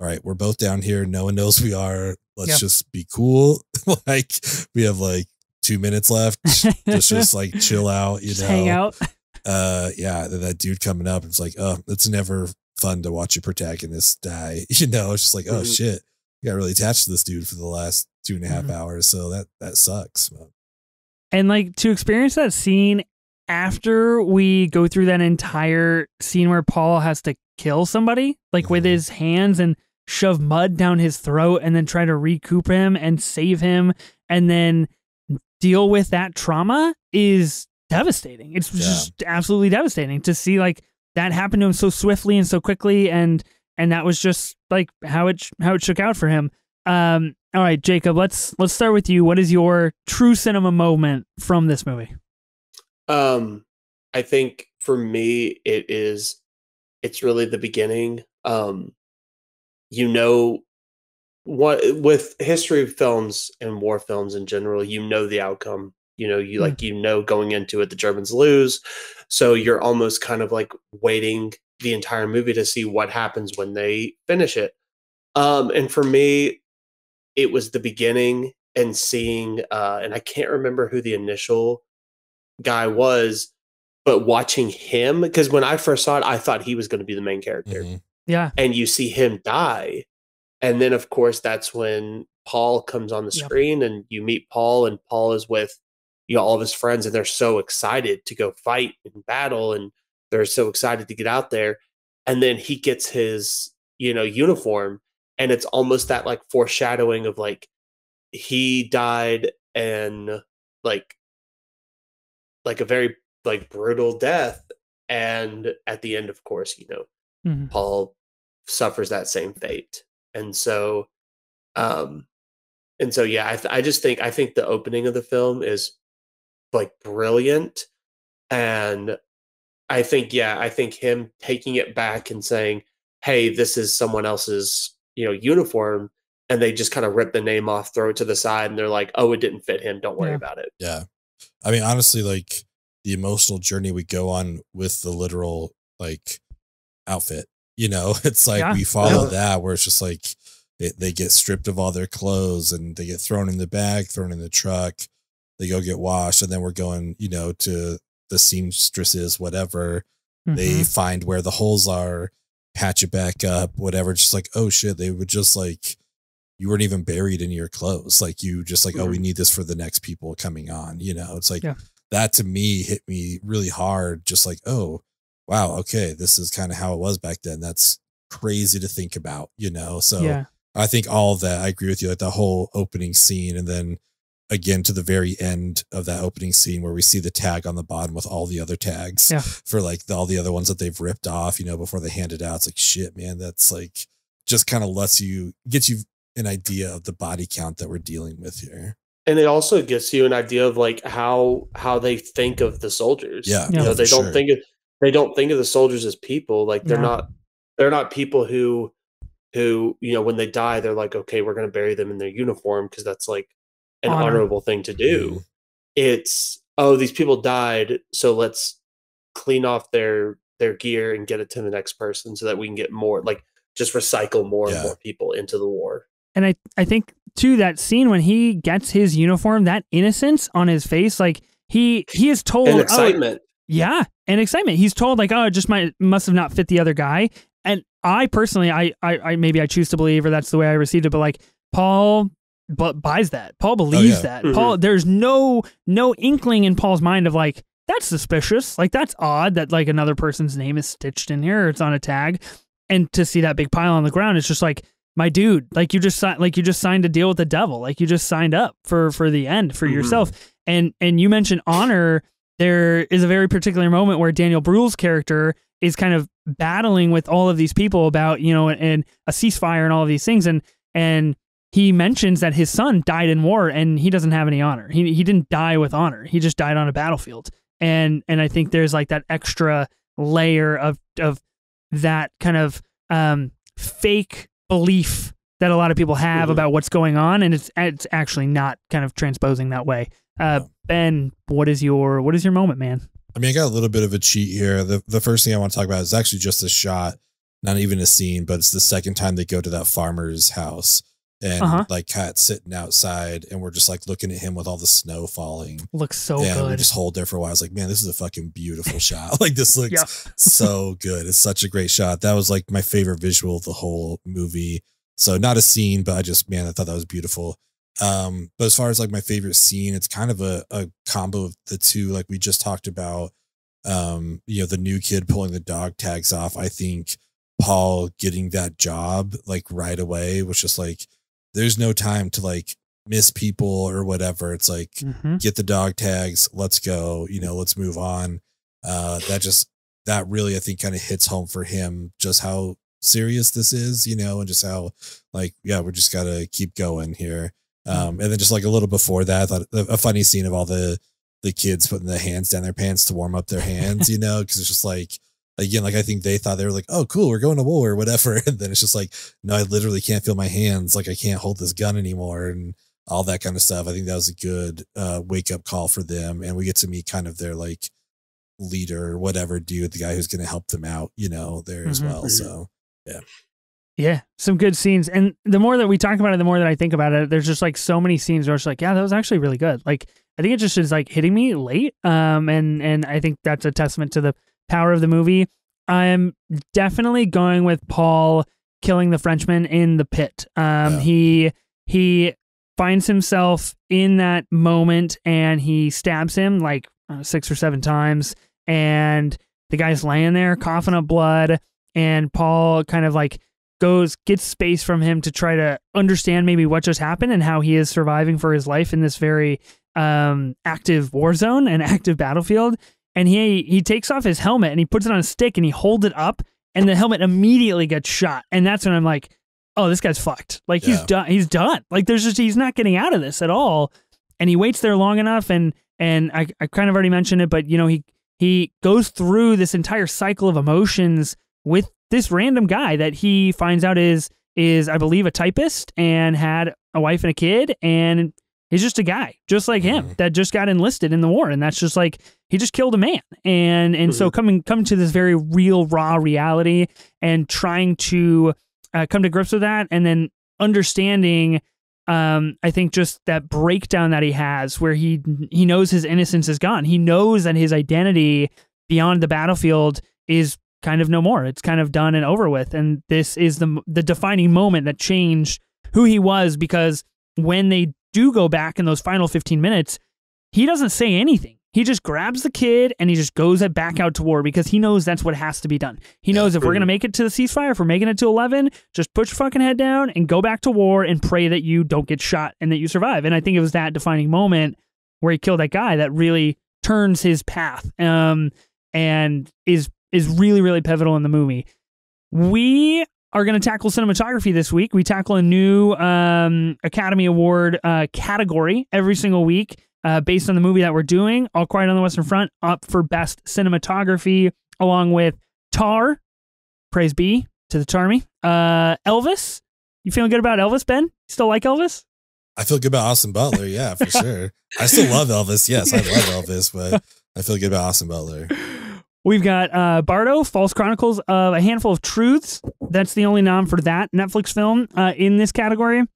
all right, we're both down here. No one knows we are. Let's just be cool. Like we have like 2 minutes left. just like chill out, hang out. That dude coming up, it's like, oh, it's never fun to watch your protagonist die. It's just like, oh shit, you got really attached to this dude for the last 2.5 hours. So that sucks. And like to experience that scene after we go through that entire scene where Paul has to kill somebody, like with his hands and shove mud down his throat and then try to recoup him and save him and then deal with that trauma is devastating. It's just absolutely devastating to see like that happen to him so swiftly and so quickly. And that was just like how it shook out for him. All right, Jacob, let's start with you. What is your true cinema moment from this movie? I think for me, it's really the beginning. What with history of films and war films in general, the outcome. Going into it, the Germans lose, so you're almost kind of like waiting the entire movie to see what happens when they finish it. And for me, it was the beginning and seeing, and I can't remember who the initial guy was, but watching him, because when I first saw it, I thought he was going to be the main character. Yeah, and you see him die. And then, of course, that's when Paul comes on the screen and you meet Paul, and Paul is with all of his friends, and they're so excited to go fight and battle, and they're so excited to get out there. And then he gets his, uniform, and it's almost that like foreshadowing of like he died and like a very like brutal death. And at the end, of course, Paul suffers that same fate. And so, yeah, I think the opening of the film is like brilliant. And I think him taking it back and saying, hey, this is someone else's, uniform. And they just kind of rip the name off, throw it to the side. And they're like, oh, it didn't fit him. Don't worry about it. Yeah. I mean, honestly, like the emotional journey we go on with the literal like outfit, it's like we follow that where it's just like they get stripped of all their clothes and they get thrown in the bag, thrown in the truck, they go get washed, and then we're going, to the seamstresses, whatever. They find where the holes are, patch it back up, whatever. Just like, oh shit, they would just like, you weren't even buried in your clothes. Like you just like, oh, we need this for the next people coming on. It's like that to me hit me really hard. Just like, oh, wow, okay, this is kind of how it was back then. That's crazy to think about, So I think all of that, I agree with you, like the whole opening scene, and then again to the very end of that opening scene where we see the tag on the bottom with all the other tags for like all the other ones that they've ripped off, before they hand it out. It's like, shit, man, that's like just kind of gets you an idea of the body count that we're dealing with here. And it also gets you an idea of like how they think of the soldiers. Yeah. They don't think of the soldiers as people. Like they're not people who, when they die, they're like, okay, we're going to bury them in their uniform because that's like an honorable thing to do. It's, oh, these people died, so let's clean off their gear and get it to the next person so that we can get more, like just recycle more and more people into the war. And I think too, that scene when he gets his uniform, that innocence on his face, like he is told, and excitement. And excitement. He's told like, oh, it just must have not fit the other guy. And I personally, I maybe I choose to believe, or that's the way I received it, but like Paul buys that. Paul believes that. Paul, there's no inkling in Paul's mind of like, that's suspicious. Like that's odd that like another person's name is stitched in here or it's on a tag. And to see that big pile on the ground, it's just like, my dude, like you just signed a deal with the devil. Like you just signed up for the end for yourself. And you mentioned honor. There is a very particular moment where Daniel Bruhl's character is kind of battling with all of these people about, and a ceasefire and all of these things. And he mentions that his son died in war and he doesn't have any honor. He didn't die with honor. He just died on a battlefield. And I think there's like that extra layer of that kind of fake belief that a lot of people have about what's going on, and it's actually not kind of transposing that way. Ben, what is your moment, man? I mean, I got a little bit of a cheat here. The first thing I want to talk about is actually just a shot, not even a scene, but it's the second time they go to that farmer's house. And like Kat's sitting outside, and we're just like looking at him with all the snow falling. Looks so good. And we just hold there for a while. I was like, man, this is a fucking beautiful shot. Like this looks so good. It's such a great shot. That was like my favorite visual of the whole movie. So not a scene, but I thought that was beautiful. But as far as like my favorite scene, it's kind of a combo of the two. Like we just talked about, the new kid pulling the dog tags off. I think Paul getting that job like right away was just like, there's no time to like miss people or whatever. It's like, get the dog tags. Let's go, let's move on. That really, I think kind of hits home for him, just how serious this is, and just how like, yeah, we're just got to keep going here. And then just like a little before that, I thought a funny scene of all the kids putting the hands down their pants to warm up their hands, cause it's just like, again, like I think they thought they were like, oh, cool, we're going to war or whatever. And then it's just like, no, I literally can't feel my hands. Like I can't hold this gun anymore and all that kind of stuff. I think that was a good wake up call for them. And we get to meet kind of their like leader or whatever dude, the guy who's going to help them out, there as well. So, yeah. Yeah, some good scenes. And the more that we talk about it, the more that I think about it, there's just like so many scenes where it's like, yeah, that was actually really good. Like, I think it just is like hitting me late. And I think that's a testament to the power of the movie. I'm definitely going with Paul killing the Frenchman in the pit. He finds himself in that moment and he stabs him like 6 or 7 times, and the guy's laying there coughing up blood, and Paul kind of like gets space from him to try to understand maybe what just happened and how he is surviving for his life in this very active war zone and active battlefield. And he takes off his helmet and he puts it on a stick and he holds it up, and the helmet immediately gets shot. And that's when I'm like, oh, this guy's fucked. Like he's done. He's done. Like he's not getting out of this at all. And he waits there long enough. And I kind of already mentioned it, but he goes through this entire cycle of emotions with this random guy that he finds out is I believe a typist and had a wife and a kid, and he's just a guy just like him that just got enlisted in the war, and that's just like he just killed a man, and so coming to this very real raw reality and trying to come to grips with that, and then understanding I think just that breakdown that he has where he knows his innocence is gone. He knows that his identity beyond the battlefield is kind of no more. It's kind of done and over with. And this is the defining moment that changed who he was, because when they do go back in those final 15 minutes, he doesn't say anything. He just grabs the kid and he just goes back out to war, because he knows that's what has to be done. He knows if we're going to make it to the ceasefire, if we're making it to 11, just put your fucking head down and go back to war and pray that you don't get shot and that you survive. And I think it was that defining moment where he killed that guy that really turns his path and is really, really pivotal in the movie. We are going to tackle cinematography this week. We tackle a new Academy Award category every single week based on the movie that we're doing. All Quiet on the Western Front up for Best Cinematography, along with Tar, praise be to the Charmy. Elvis, you feeling good about Elvis, Ben? You still like Elvis? I feel good about Austin Butler, yeah, for sure. I still love Elvis. Yes, I love Elvis, but I feel good about Austin Butler. We've got Bardo, False Chronicles of a Handful of Truths. That's the only nom for that Netflix film in this category. Which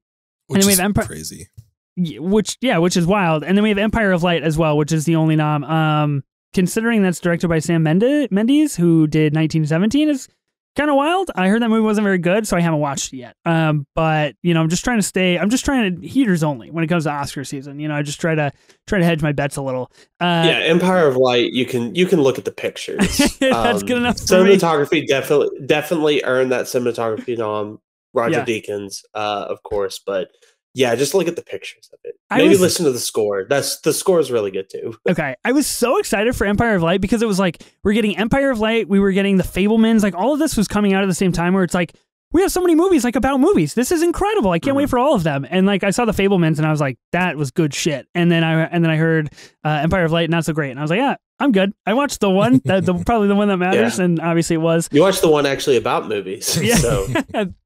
and then is we have crazy. Which is wild. And then we have Empire of Light as well, which is the only nom. Considering that's directed by Sam Mendes, who did 1917, is kind of wild. I heard that movie wasn't very good, so I haven't watched it yet. But I'm just trying to heaters only when it comes to Oscar season. I just try to hedge my bets a little. Yeah, Empire of Light, you can look at the pictures. That's good enough for me. Cinematography definitely earned that cinematography nom. Roger Deakins, of course, but yeah, just look at the pictures of it. Maybe listen to the score. The score is really good too. Okay. I was so excited for Empire of Light because it was like, we're getting Empire of Light, we were getting The Fabelmans, like all of this was coming out at the same time, where it's like, we have so many movies like about movies. This is incredible. I can't wait for all of them. And like I saw The Fabelmans and I was like, that was good shit. And then I heard Empire of Light, not so great. And I was like, yeah, I'm good. I watched the one probably the one that matters, and obviously it was. You watched the one actually about movies. Yeah. So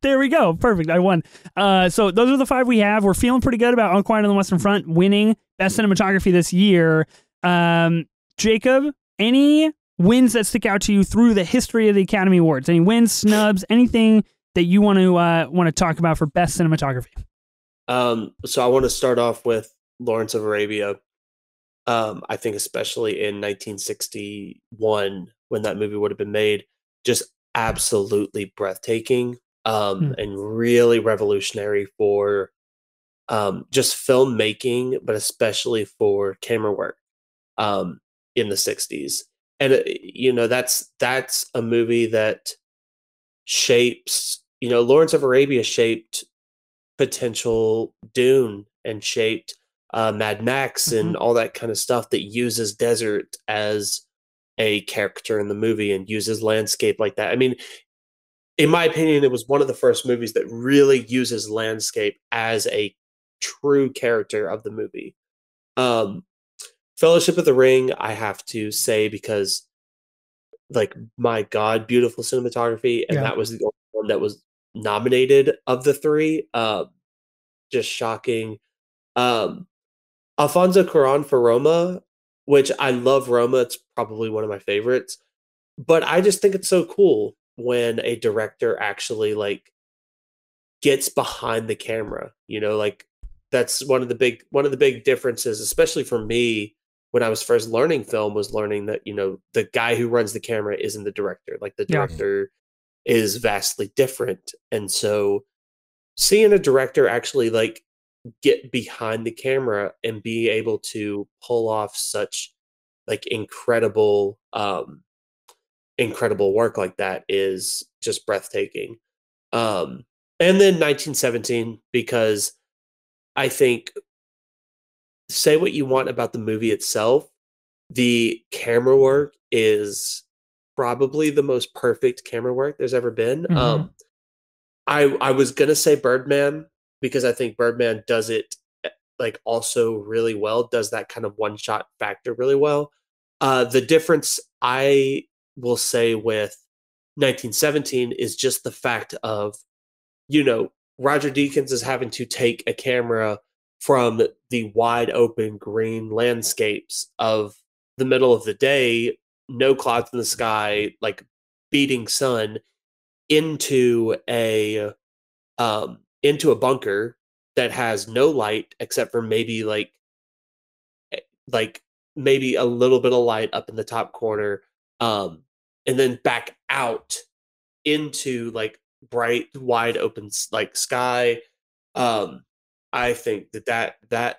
there we go. Perfect. I won. So those are the 5 we have. We're feeling pretty good about All Quiet on the Western Front winning Best Cinematography this year. Jacob, any wins that stick out to you through the history of the Academy Awards? Any wins, snubs, anything that you want to talk about for Best Cinematography? So I want to start off with Lawrence of Arabia. I think especially in 1961, when that movie would have been made, just absolutely breathtaking, and really revolutionary for just filmmaking, but especially for camera work in the 60s. And that's a movie that shapes, Lawrence of Arabia shaped potential Dune and shaped Mad Max and all that kind of stuff that uses desert as a character in the movie and uses landscape like that. I mean, in my opinion, it was one of the first movies that really uses landscape as a true character of the movie. Fellowship of the Ring, I have to say, because like, my God, beautiful cinematography. And that was the only one that was nominated of the 3. Just shocking. Alfonso Cuarón for Roma, which I love Roma. It's probably one of my favorites. But I just think it's so cool when a director actually like gets behind the camera. Like that's one of the big differences, especially for me when I was first learning film, was learning that, the guy who runs the camera isn't the director. Like the director is vastly different. And so seeing a director actually like get behind the camera and be able to pull off such like incredible work like that is just breathtaking. And then 1917, because I think, say what you want about the movie itself, the camera work is probably the most perfect camera work there's ever been. I was gonna say Birdman, because I think Birdman does it like also really well, does that kind of one shot factor really well. The difference I will say with 1917 is just the fact of, Roger Deakins is having to take a camera from the wide open green landscapes of the middle of the day, no clouds in the sky, like beating sun, into a bunker that has no light except for maybe maybe a little bit of light up in the top corner, and then back out into like bright wide open like sky. I think that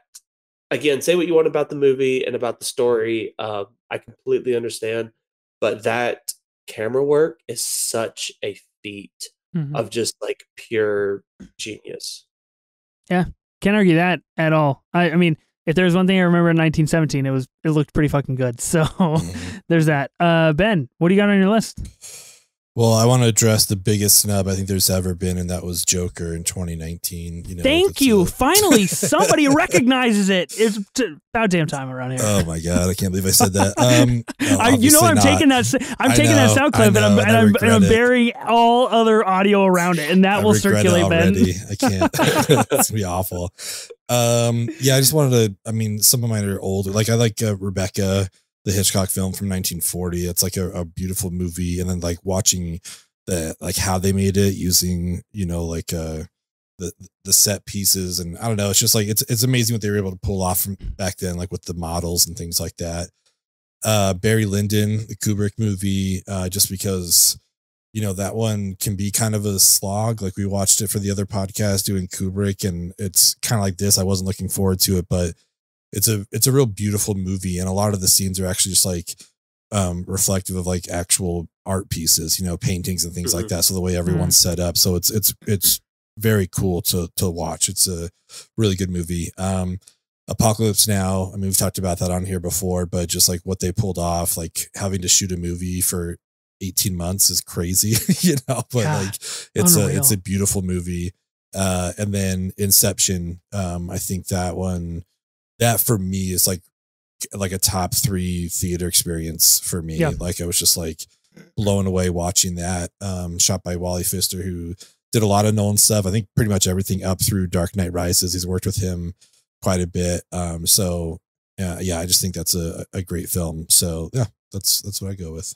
again, say what you want about the movie and about the story, I completely understand, but that camera work is such a feat of just like pure genius. Yeah, can't argue that at all. I mean, if there's one thing I remember in 1917, it looked pretty fucking good. So there's that. Ben, what do you got on your list? Well, I want to address the biggest snub I think there's ever been, and that was Joker in 2019. Thank you. Finally, somebody recognizes it. It's about damn time around here. Oh my God, I can't believe I said that. I'm taking that sound clip and I'm burying all other audio around it, and that will circulate, Ben. I can't. It's gonna be awful. Yeah, I just wanted to. I mean, some of mine are older. Like I like Rebecca, the Hitchcock film from 1940. It's like a beautiful movie. And then like watching like how they made it using, the set pieces. And I don't know, it's just like, it's amazing what they were able to pull off from back then, like with the models and things like that. Barry Lyndon, the Kubrick movie, just because, that one can be kind of a slog. Like we watched it for the other podcast doing Kubrick, and it's kind of like this. I wasn't looking forward to it, but it's a real beautiful movie, and a lot of the scenes are actually just like reflective of like actual art pieces, paintings and things like that. So the way everyone's set up, so it's very cool to watch. It's a really good movie. Apocalypse Now, I mean, we've talked about that on here before, but just like what they pulled off, like having to shoot a movie for 18 months is crazy, but Yeah, like it's unreal. a beautiful movie. And then Inception, I think that for me is like a top 3 theater experience for me. Yeah. Like I was just like blown away watching that, shot by Wally Pfister, who did a lot of Nolan stuff. I think pretty much everything up through Dark Knight Rises. He's worked with him quite a bit. So yeah, I just think that's a great film. So yeah, that's what I go with.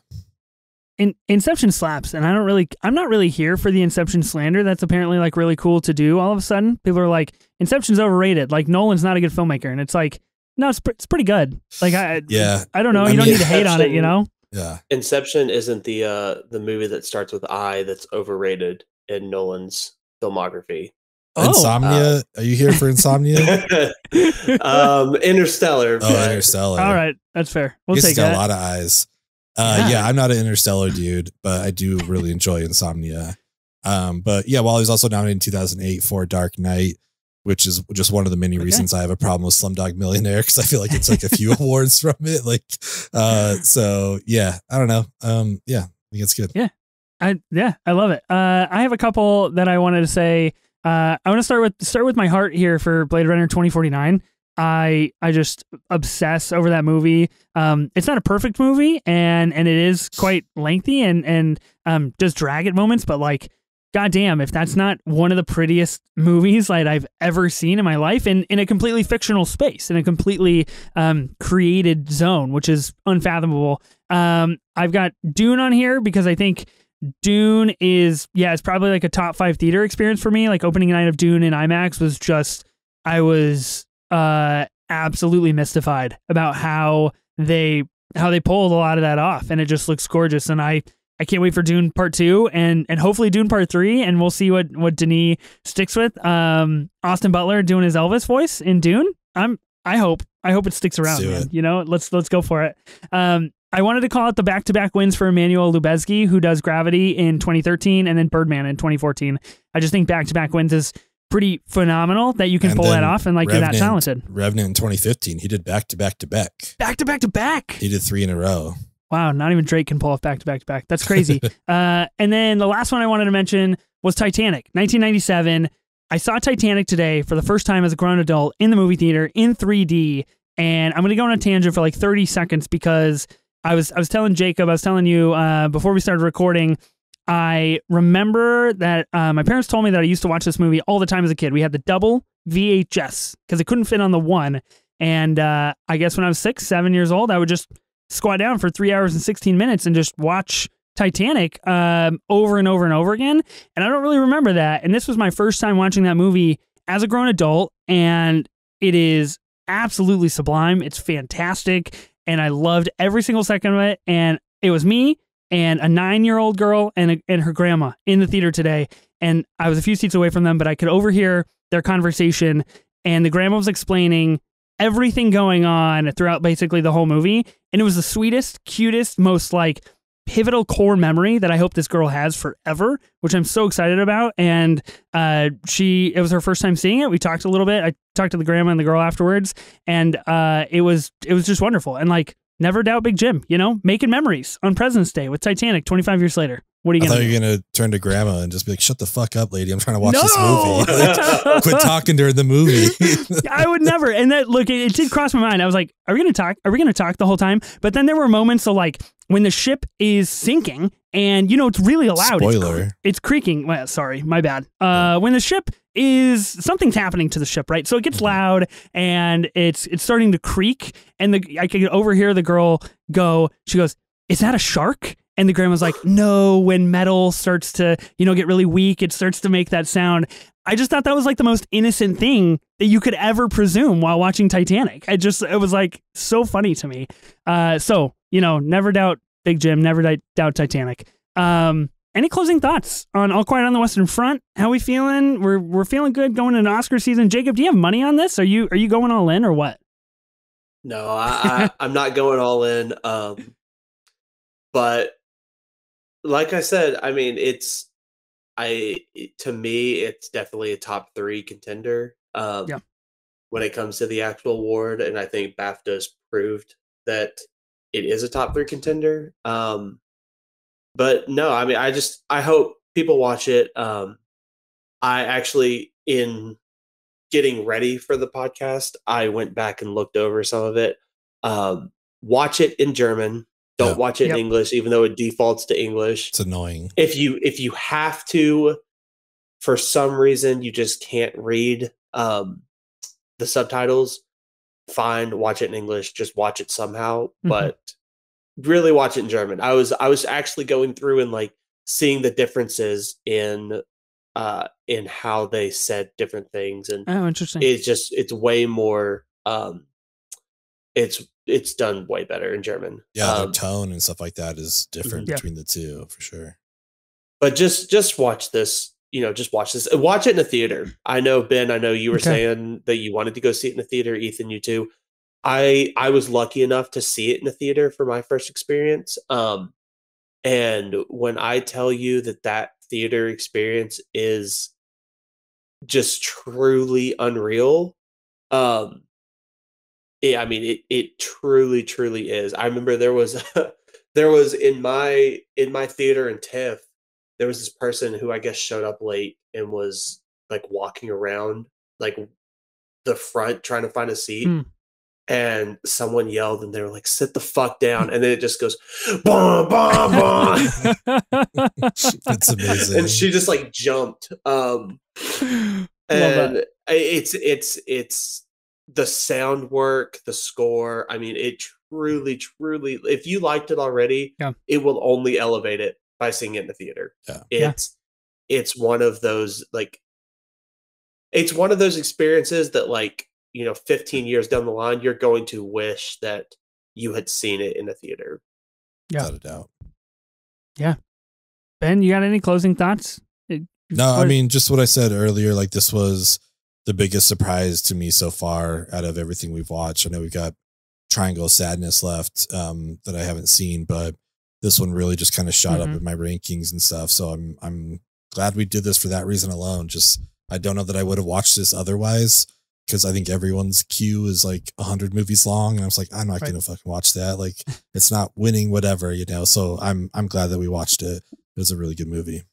Inception slaps, and I'm not really here for the Inception slander. That's apparently like really cool to do. All of a sudden, people are like, Inception's overrated. Like Nolan's not a good filmmaker, and it's like, no, it's pretty good. Like I don't know. You don't need to hate on it, Yeah. Inception isn't the movie that starts with I that's overrated in Nolan's filmography. Insomnia. Are you here for Insomnia? Interstellar. Interstellar. All right, that's fair. We'll take got that. a lot of eyes. Yeah, I'm not an Interstellar dude, but I do really enjoy Insomnia. But yeah, Wally's also nominated in 2008 for Dark Knight, which is just one of the many reasons I have a problem with Slumdog Millionaire, because I feel like it's like a few awards from it. Like, so yeah, I don't know. Yeah, I think it's good. Yeah, I love it. I have a couple that I wanted to say. I want to start with my heart here for Blade Runner 2049. I just obsess over that movie. It's not a perfect movie, and it is quite lengthy and does drag at moments, but like, goddamn, if that's not one of the prettiest movies like I've ever seen in my life, in a completely fictional space, in a completely created zone, which is unfathomable. I've got Dune on here because I think Dune is it's probably like a top 5 theater experience for me. Like opening night of Dune in IMAX was just, I was absolutely mystified about how they pulled a lot of that off, and it just looks gorgeous. And I can't wait for Dune Part 2 and hopefully Dune Part 3, and we'll see what Denis sticks with. Austin Butler doing his Elvis voice in Dune. I hope it sticks around, man. Let's go for it. I wanted to call out the back-to-back wins for Emmanuel Lubezki, who does Gravity in 2013 and then Birdman in 2014. I just think back-to-back wins is pretty phenomenal that you can pull that off, and like you're that talented. Revenant in 2015, he did back-to-back. Back-to-back-to-back. He did 3 in a row. Wow, not even Drake can pull off back-to-back-to-back. That's crazy. And then the last one I wanted to mention was Titanic, 1997. I saw Titanic today for the first time as a grown adult in the movie theater in 3D, and I'm going to go on a tangent for like 30 seconds because I was telling Jacob, I was telling you before we started recording, I remember that my parents told me that I used to watch this movie all the time as a kid. We had the double VHS because it couldn't fit on the one. And I guess when I was 6, 7 years old, I would just squat down for 3 hours and 16 minutes and just watch Titanic over and over and over again. And I don't really remember that. And this was my first time watching that movie as a grown adult. And it is absolutely sublime. It's fantastic. And I loved every single second of it. And it was me and a 9-year-old girl and her grandma in the theater today. And I was a few seats away from them, but I could overhear their conversation. And the grandma was explaining everything going on throughout basically the whole movie. And it was the sweetest, cutest, most like pivotal core memory that I hope this girl has forever, which I'm so excited about. And it was her first time seeing it. We talked a little bit. I talked to the grandma and the girl afterwards, and it was just wonderful. And like, never doubt Big Jim, making memories on President's Day with Titanic 25 years later. What are you going to do? I thought you were going to turn to grandma and just be like, shut the fuck up, lady. I'm trying to watch this movie. Like, quit talking during the movie. I would never. And that, look, it did cross my mind. I was like, are we going to talk? Are we going to talk the whole time? But then there were moments of like when the ship is sinking and, it's really loud. Spoiler. It's creaking. Well, sorry, my bad. When the ship something's happening to the ship, right? So it gets loud and it's starting to creak. And I could overhear the girl she goes, is that a shark? And the grandma's like, no, when metal starts to, get really weak, it starts to make that sound. I just thought that was like the most innocent thing that you could ever presume while watching Titanic. It was like so funny to me. So, never doubt Big Jim, never doubt Titanic. Any closing thoughts on All Quiet on the Western Front? How we feeling? We're feeling good going into Oscar season. Jacob, do you have money on this? Are you going all in or what? No, I'm not going all in. But like I said, I mean, to me, it's definitely a top 3 contender. When it comes to the actual award, and I think BAFTAs proved that it is a top 3 contender. But no, I mean, I hope people watch it. I actually, in getting ready for the podcast, I went back and looked over some of it. Watch it in German. Don't watch it in English, even though it defaults to English. It's annoying. If you have to, for some reason, you just can't read the subtitles, fine, watch it in English. Just watch it somehow, but really watch it in German. I was actually going through and like seeing the differences in how they said different things, and interesting. It's way more. It's done way better in German. Yeah, their tone and stuff like that is different between the two for sure. But just watch this. Just watch this. Watch it in a theater. I know, Ben. I know you were saying that you wanted to go see it in a theater. Ethan, you too. I was lucky enough to see it in a theater for my first experience. And when I tell you that theater experience is just truly unreal, I mean, it truly, truly is. I remember there was in my theater in TIFF, there was this person who I guess showed up late and was like walking around like the front trying to find a seat. And someone yelled and they were like, sit the fuck down. And then it just goes, bah, bah, bah. That's amazing. And she just like jumped. And it's the sound work, the score. I mean, it truly, truly, if you liked it already, it will only elevate it by seeing it in the theater. It's one of those, like, it's one of those experiences that, like, 15 years down the line, you're going to wish that you had seen it in a theater. Without a doubt. Yeah. Ben, you got any closing thoughts? No, I mean, just what I said earlier, like this was the biggest surprise to me so far out of everything we've watched. I know we've got Triangle of Sadness left that I haven't seen, but this one really just kind of shot up in my rankings and stuff. So I'm glad we did this for that reason alone. Just, I don't know that I would have watched this otherwise, because I think everyone's queue is like 100 movies long, and I was like, I'm not going to fucking watch that. Like, it's not winning, whatever, So I'm glad that we watched it. It was a really good movie.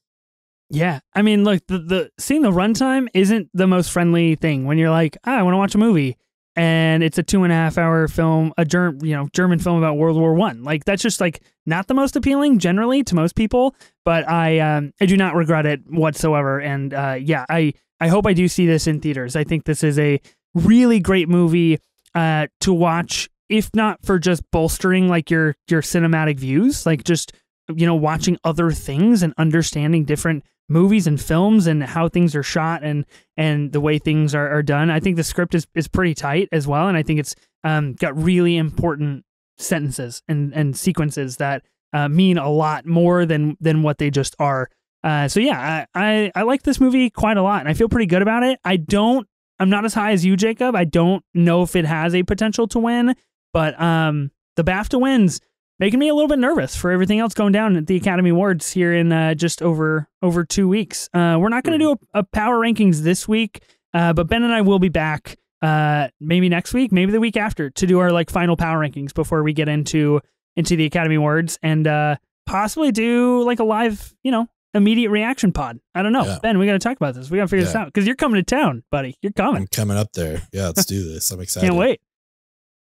Yeah, I mean, look, the seeing the runtime isn't the most friendly thing when you're like, I want to watch a movie, and it's a 2.5 hour film, a German film about World War I. Like, that's just like not the most appealing generally to most people, but I do not regret it whatsoever. And I hope I do see this in theaters. I think this is a really great movie to watch, if not for just bolstering like your cinematic views, like just, watching other things and understanding different movies and films and how things are shot and the way things are done. I think the script is pretty tight as well. And I think it's got really important sentences and sequences that mean a lot more than what they just are. So yeah, I like this movie quite a lot, and I feel pretty good about it. I'm not as high as you, Jacob. I don't know if it has a potential to win, but the BAFTA wins making me a little bit nervous for everything else going down at the Academy Awards here in just over 2 weeks. We're not going to do a power rankings this week, but Ben and I will be back maybe next week, maybe the week after, to do our like final power rankings before we get into the Academy Awards, and possibly do like a live, immediate reaction pod. I don't know. Yeah. Ben, we got to talk about this. We got to figure this out, because you're coming to town, buddy. You're coming. I'm coming up there. Yeah, let's do this. I'm excited. Can't wait.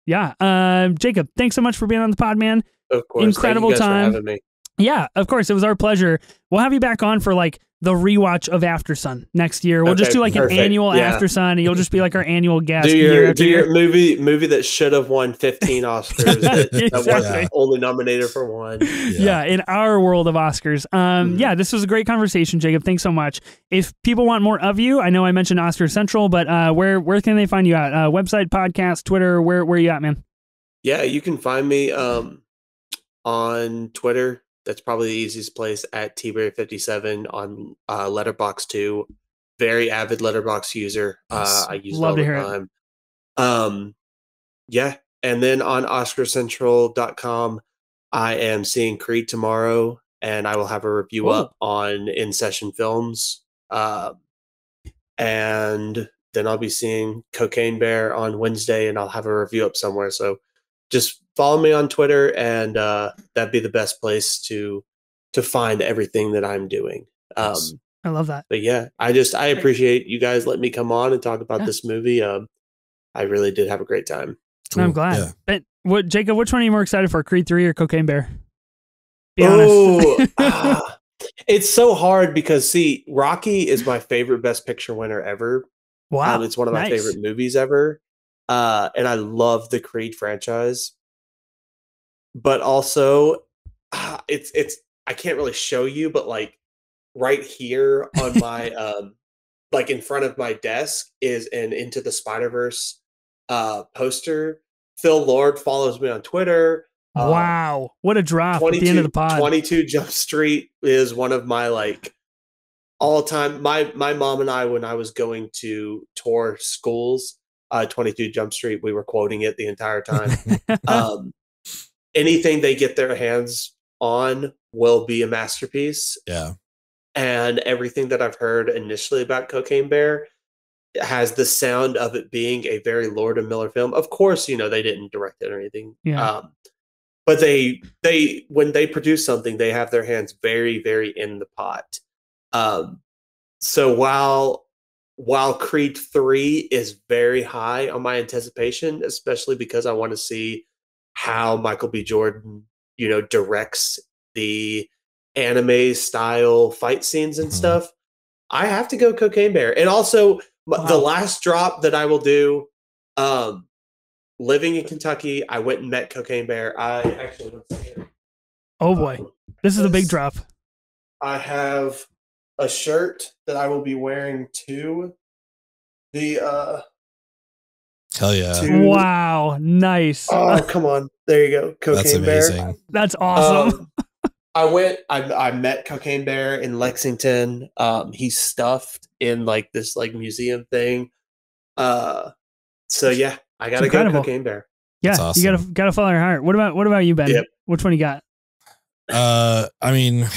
Yeah. Jacob, thanks so much for being on the pod, man. Of course. Incredible Thank you guys time. for having me. Yeah, of course. It was our pleasure. We'll have you back on for like the rewatch of After Sun next year. We'll just do like an annual After Sun, and you'll just be like our annual guest. Do your movie that should have won 15 Oscars that was only nominated for one. Yeah, in our world of Oscars. Yeah, this was a great conversation, Jacob. Thanks so much. If people want more of you, I know I mentioned Oscars Central, but where can they find you at? Website, podcast, Twitter, where are you at, man? Yeah, you can find me on Twitter. That's probably the easiest place, at Tberry57, on Letterboxd too. Very avid Letterboxd user. I use it all the time. Yeah. And then on OscarsCentral.com, I am seeing Creed tomorrow, and I will have a review up on In Session Films. And then I'll be seeing Cocaine Bear on Wednesday, and I'll have a review up somewhere. So just follow me on Twitter, and that'd be the best place to to find everything that I'm doing. Yes. I love that. But yeah, I appreciate you guys letting me come on and talk about this movie. I really did have a great time. Cool. I'm glad. Yeah. But what, Jacob, which one are you more excited for, Creed 3 or Cocaine Bear? Be honest. It's so hard because, see, Rocky is my favorite Best Picture winner ever. Wow. It's one of my favorite movies ever. And I love the Creed franchise. But also, it's I can't really show you, but like right here on my like in front of my desk is an Into the Spider-Verse poster. Phil Lord follows me on Twitter. Wow, what a drop at the end of the pod. 22 Jump Street is one of my like all time. My mom and I, when I was going to tour schools, 22 Jump Street, we were quoting it the entire time. Anything they get their hands on will be a masterpiece. Yeah. And everything that I've heard initially about Cocaine Bear has the sound of it being a very Lord and Miller film. Of course, you know, they didn't direct it or anything. Yeah. But they when they produce something, they have their hands very, very in the pot. So while Creed 3 is very high on my anticipation, especially because I want to see how Michael B. Jordan, you know, directs the anime style fight scenes and stuff, I have to go Cocaine Bear. And also the last drop that I will do, living in Kentucky, I went and met Cocaine Bear. I actually went to him. Oh boy, this is a big drop. I have a shirt that I will be wearing to the hell yeah. Wow, nice. Oh, come on. There you go. Cocaine That's amazing. Bear. That's awesome. I met Cocaine Bear in Lexington. He's stuffed in like this like museum thing. So yeah, I gotta go Cocaine Bear. Yeah, awesome. You gotta follow your heart. What about you, Ben? Yep. Which one you got? I mean,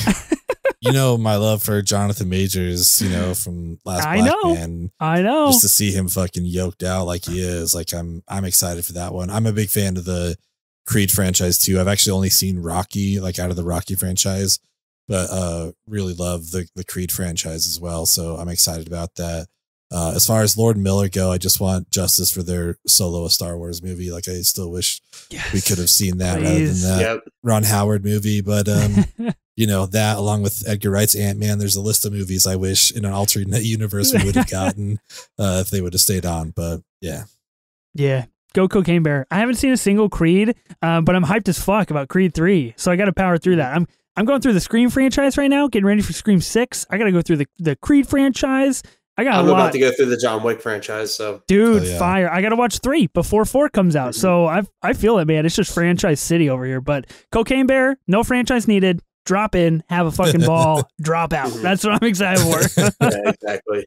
you know, my love for Jonathan Majors, you know, from Last Black Man. I know. Just to see him fucking yoked out like he is, like I'm excited for that one. I'm a big fan of the Creed franchise too. I've actually only seen Rocky, like out of the Rocky franchise, but really love the Creed franchise as well. So I'm excited about that. As far as Lord and Miller go, I just want justice for their Solo a Star Wars movie. Like I still wish we could have seen that rather than that Ron Howard movie. But you know, that along with Edgar Wright's Ant-Man, there's a list of movies I wish in an alternate universe we would have gotten if they would have stayed on. But yeah. Go Cocaine Bear. I haven't seen a single Creed, but I'm hyped as fuck about Creed 3. So I got to power through that. I'm going through the Scream franchise right now, getting ready for Scream 6. I got to go through the Creed franchise. I'm about to go through the John Wick franchise. So, dude, fire! I got to watch 3 before 4 comes out. So I feel it, man. It's just franchise city over here. But Cocaine Bear, no franchise needed. Drop in, have a fucking ball, drop out. That's what I'm excited for. Yeah, exactly.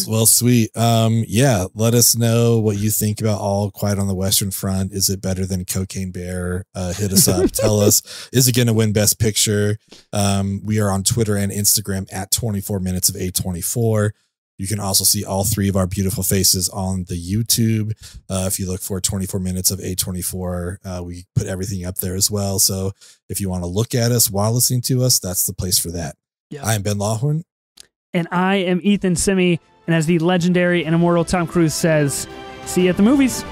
Well, sweet. Yeah, let us know what you think about All Quiet on the Western Front. Is it better than Cocaine Bear? Hit us up. Tell us, is it going to win Best Picture? We are on Twitter and Instagram at 24 minutes of A24. You can also see all 3 of our beautiful faces on the YouTube. If you look for 24 minutes of A24, we put everything up there as well. So if you want to look at us while listening to us, that's the place for that. Yep. I am Ben Lawhorn. And I am Ethan Simi. And as the legendary and immortal Tom Cruise says, see you at the movies.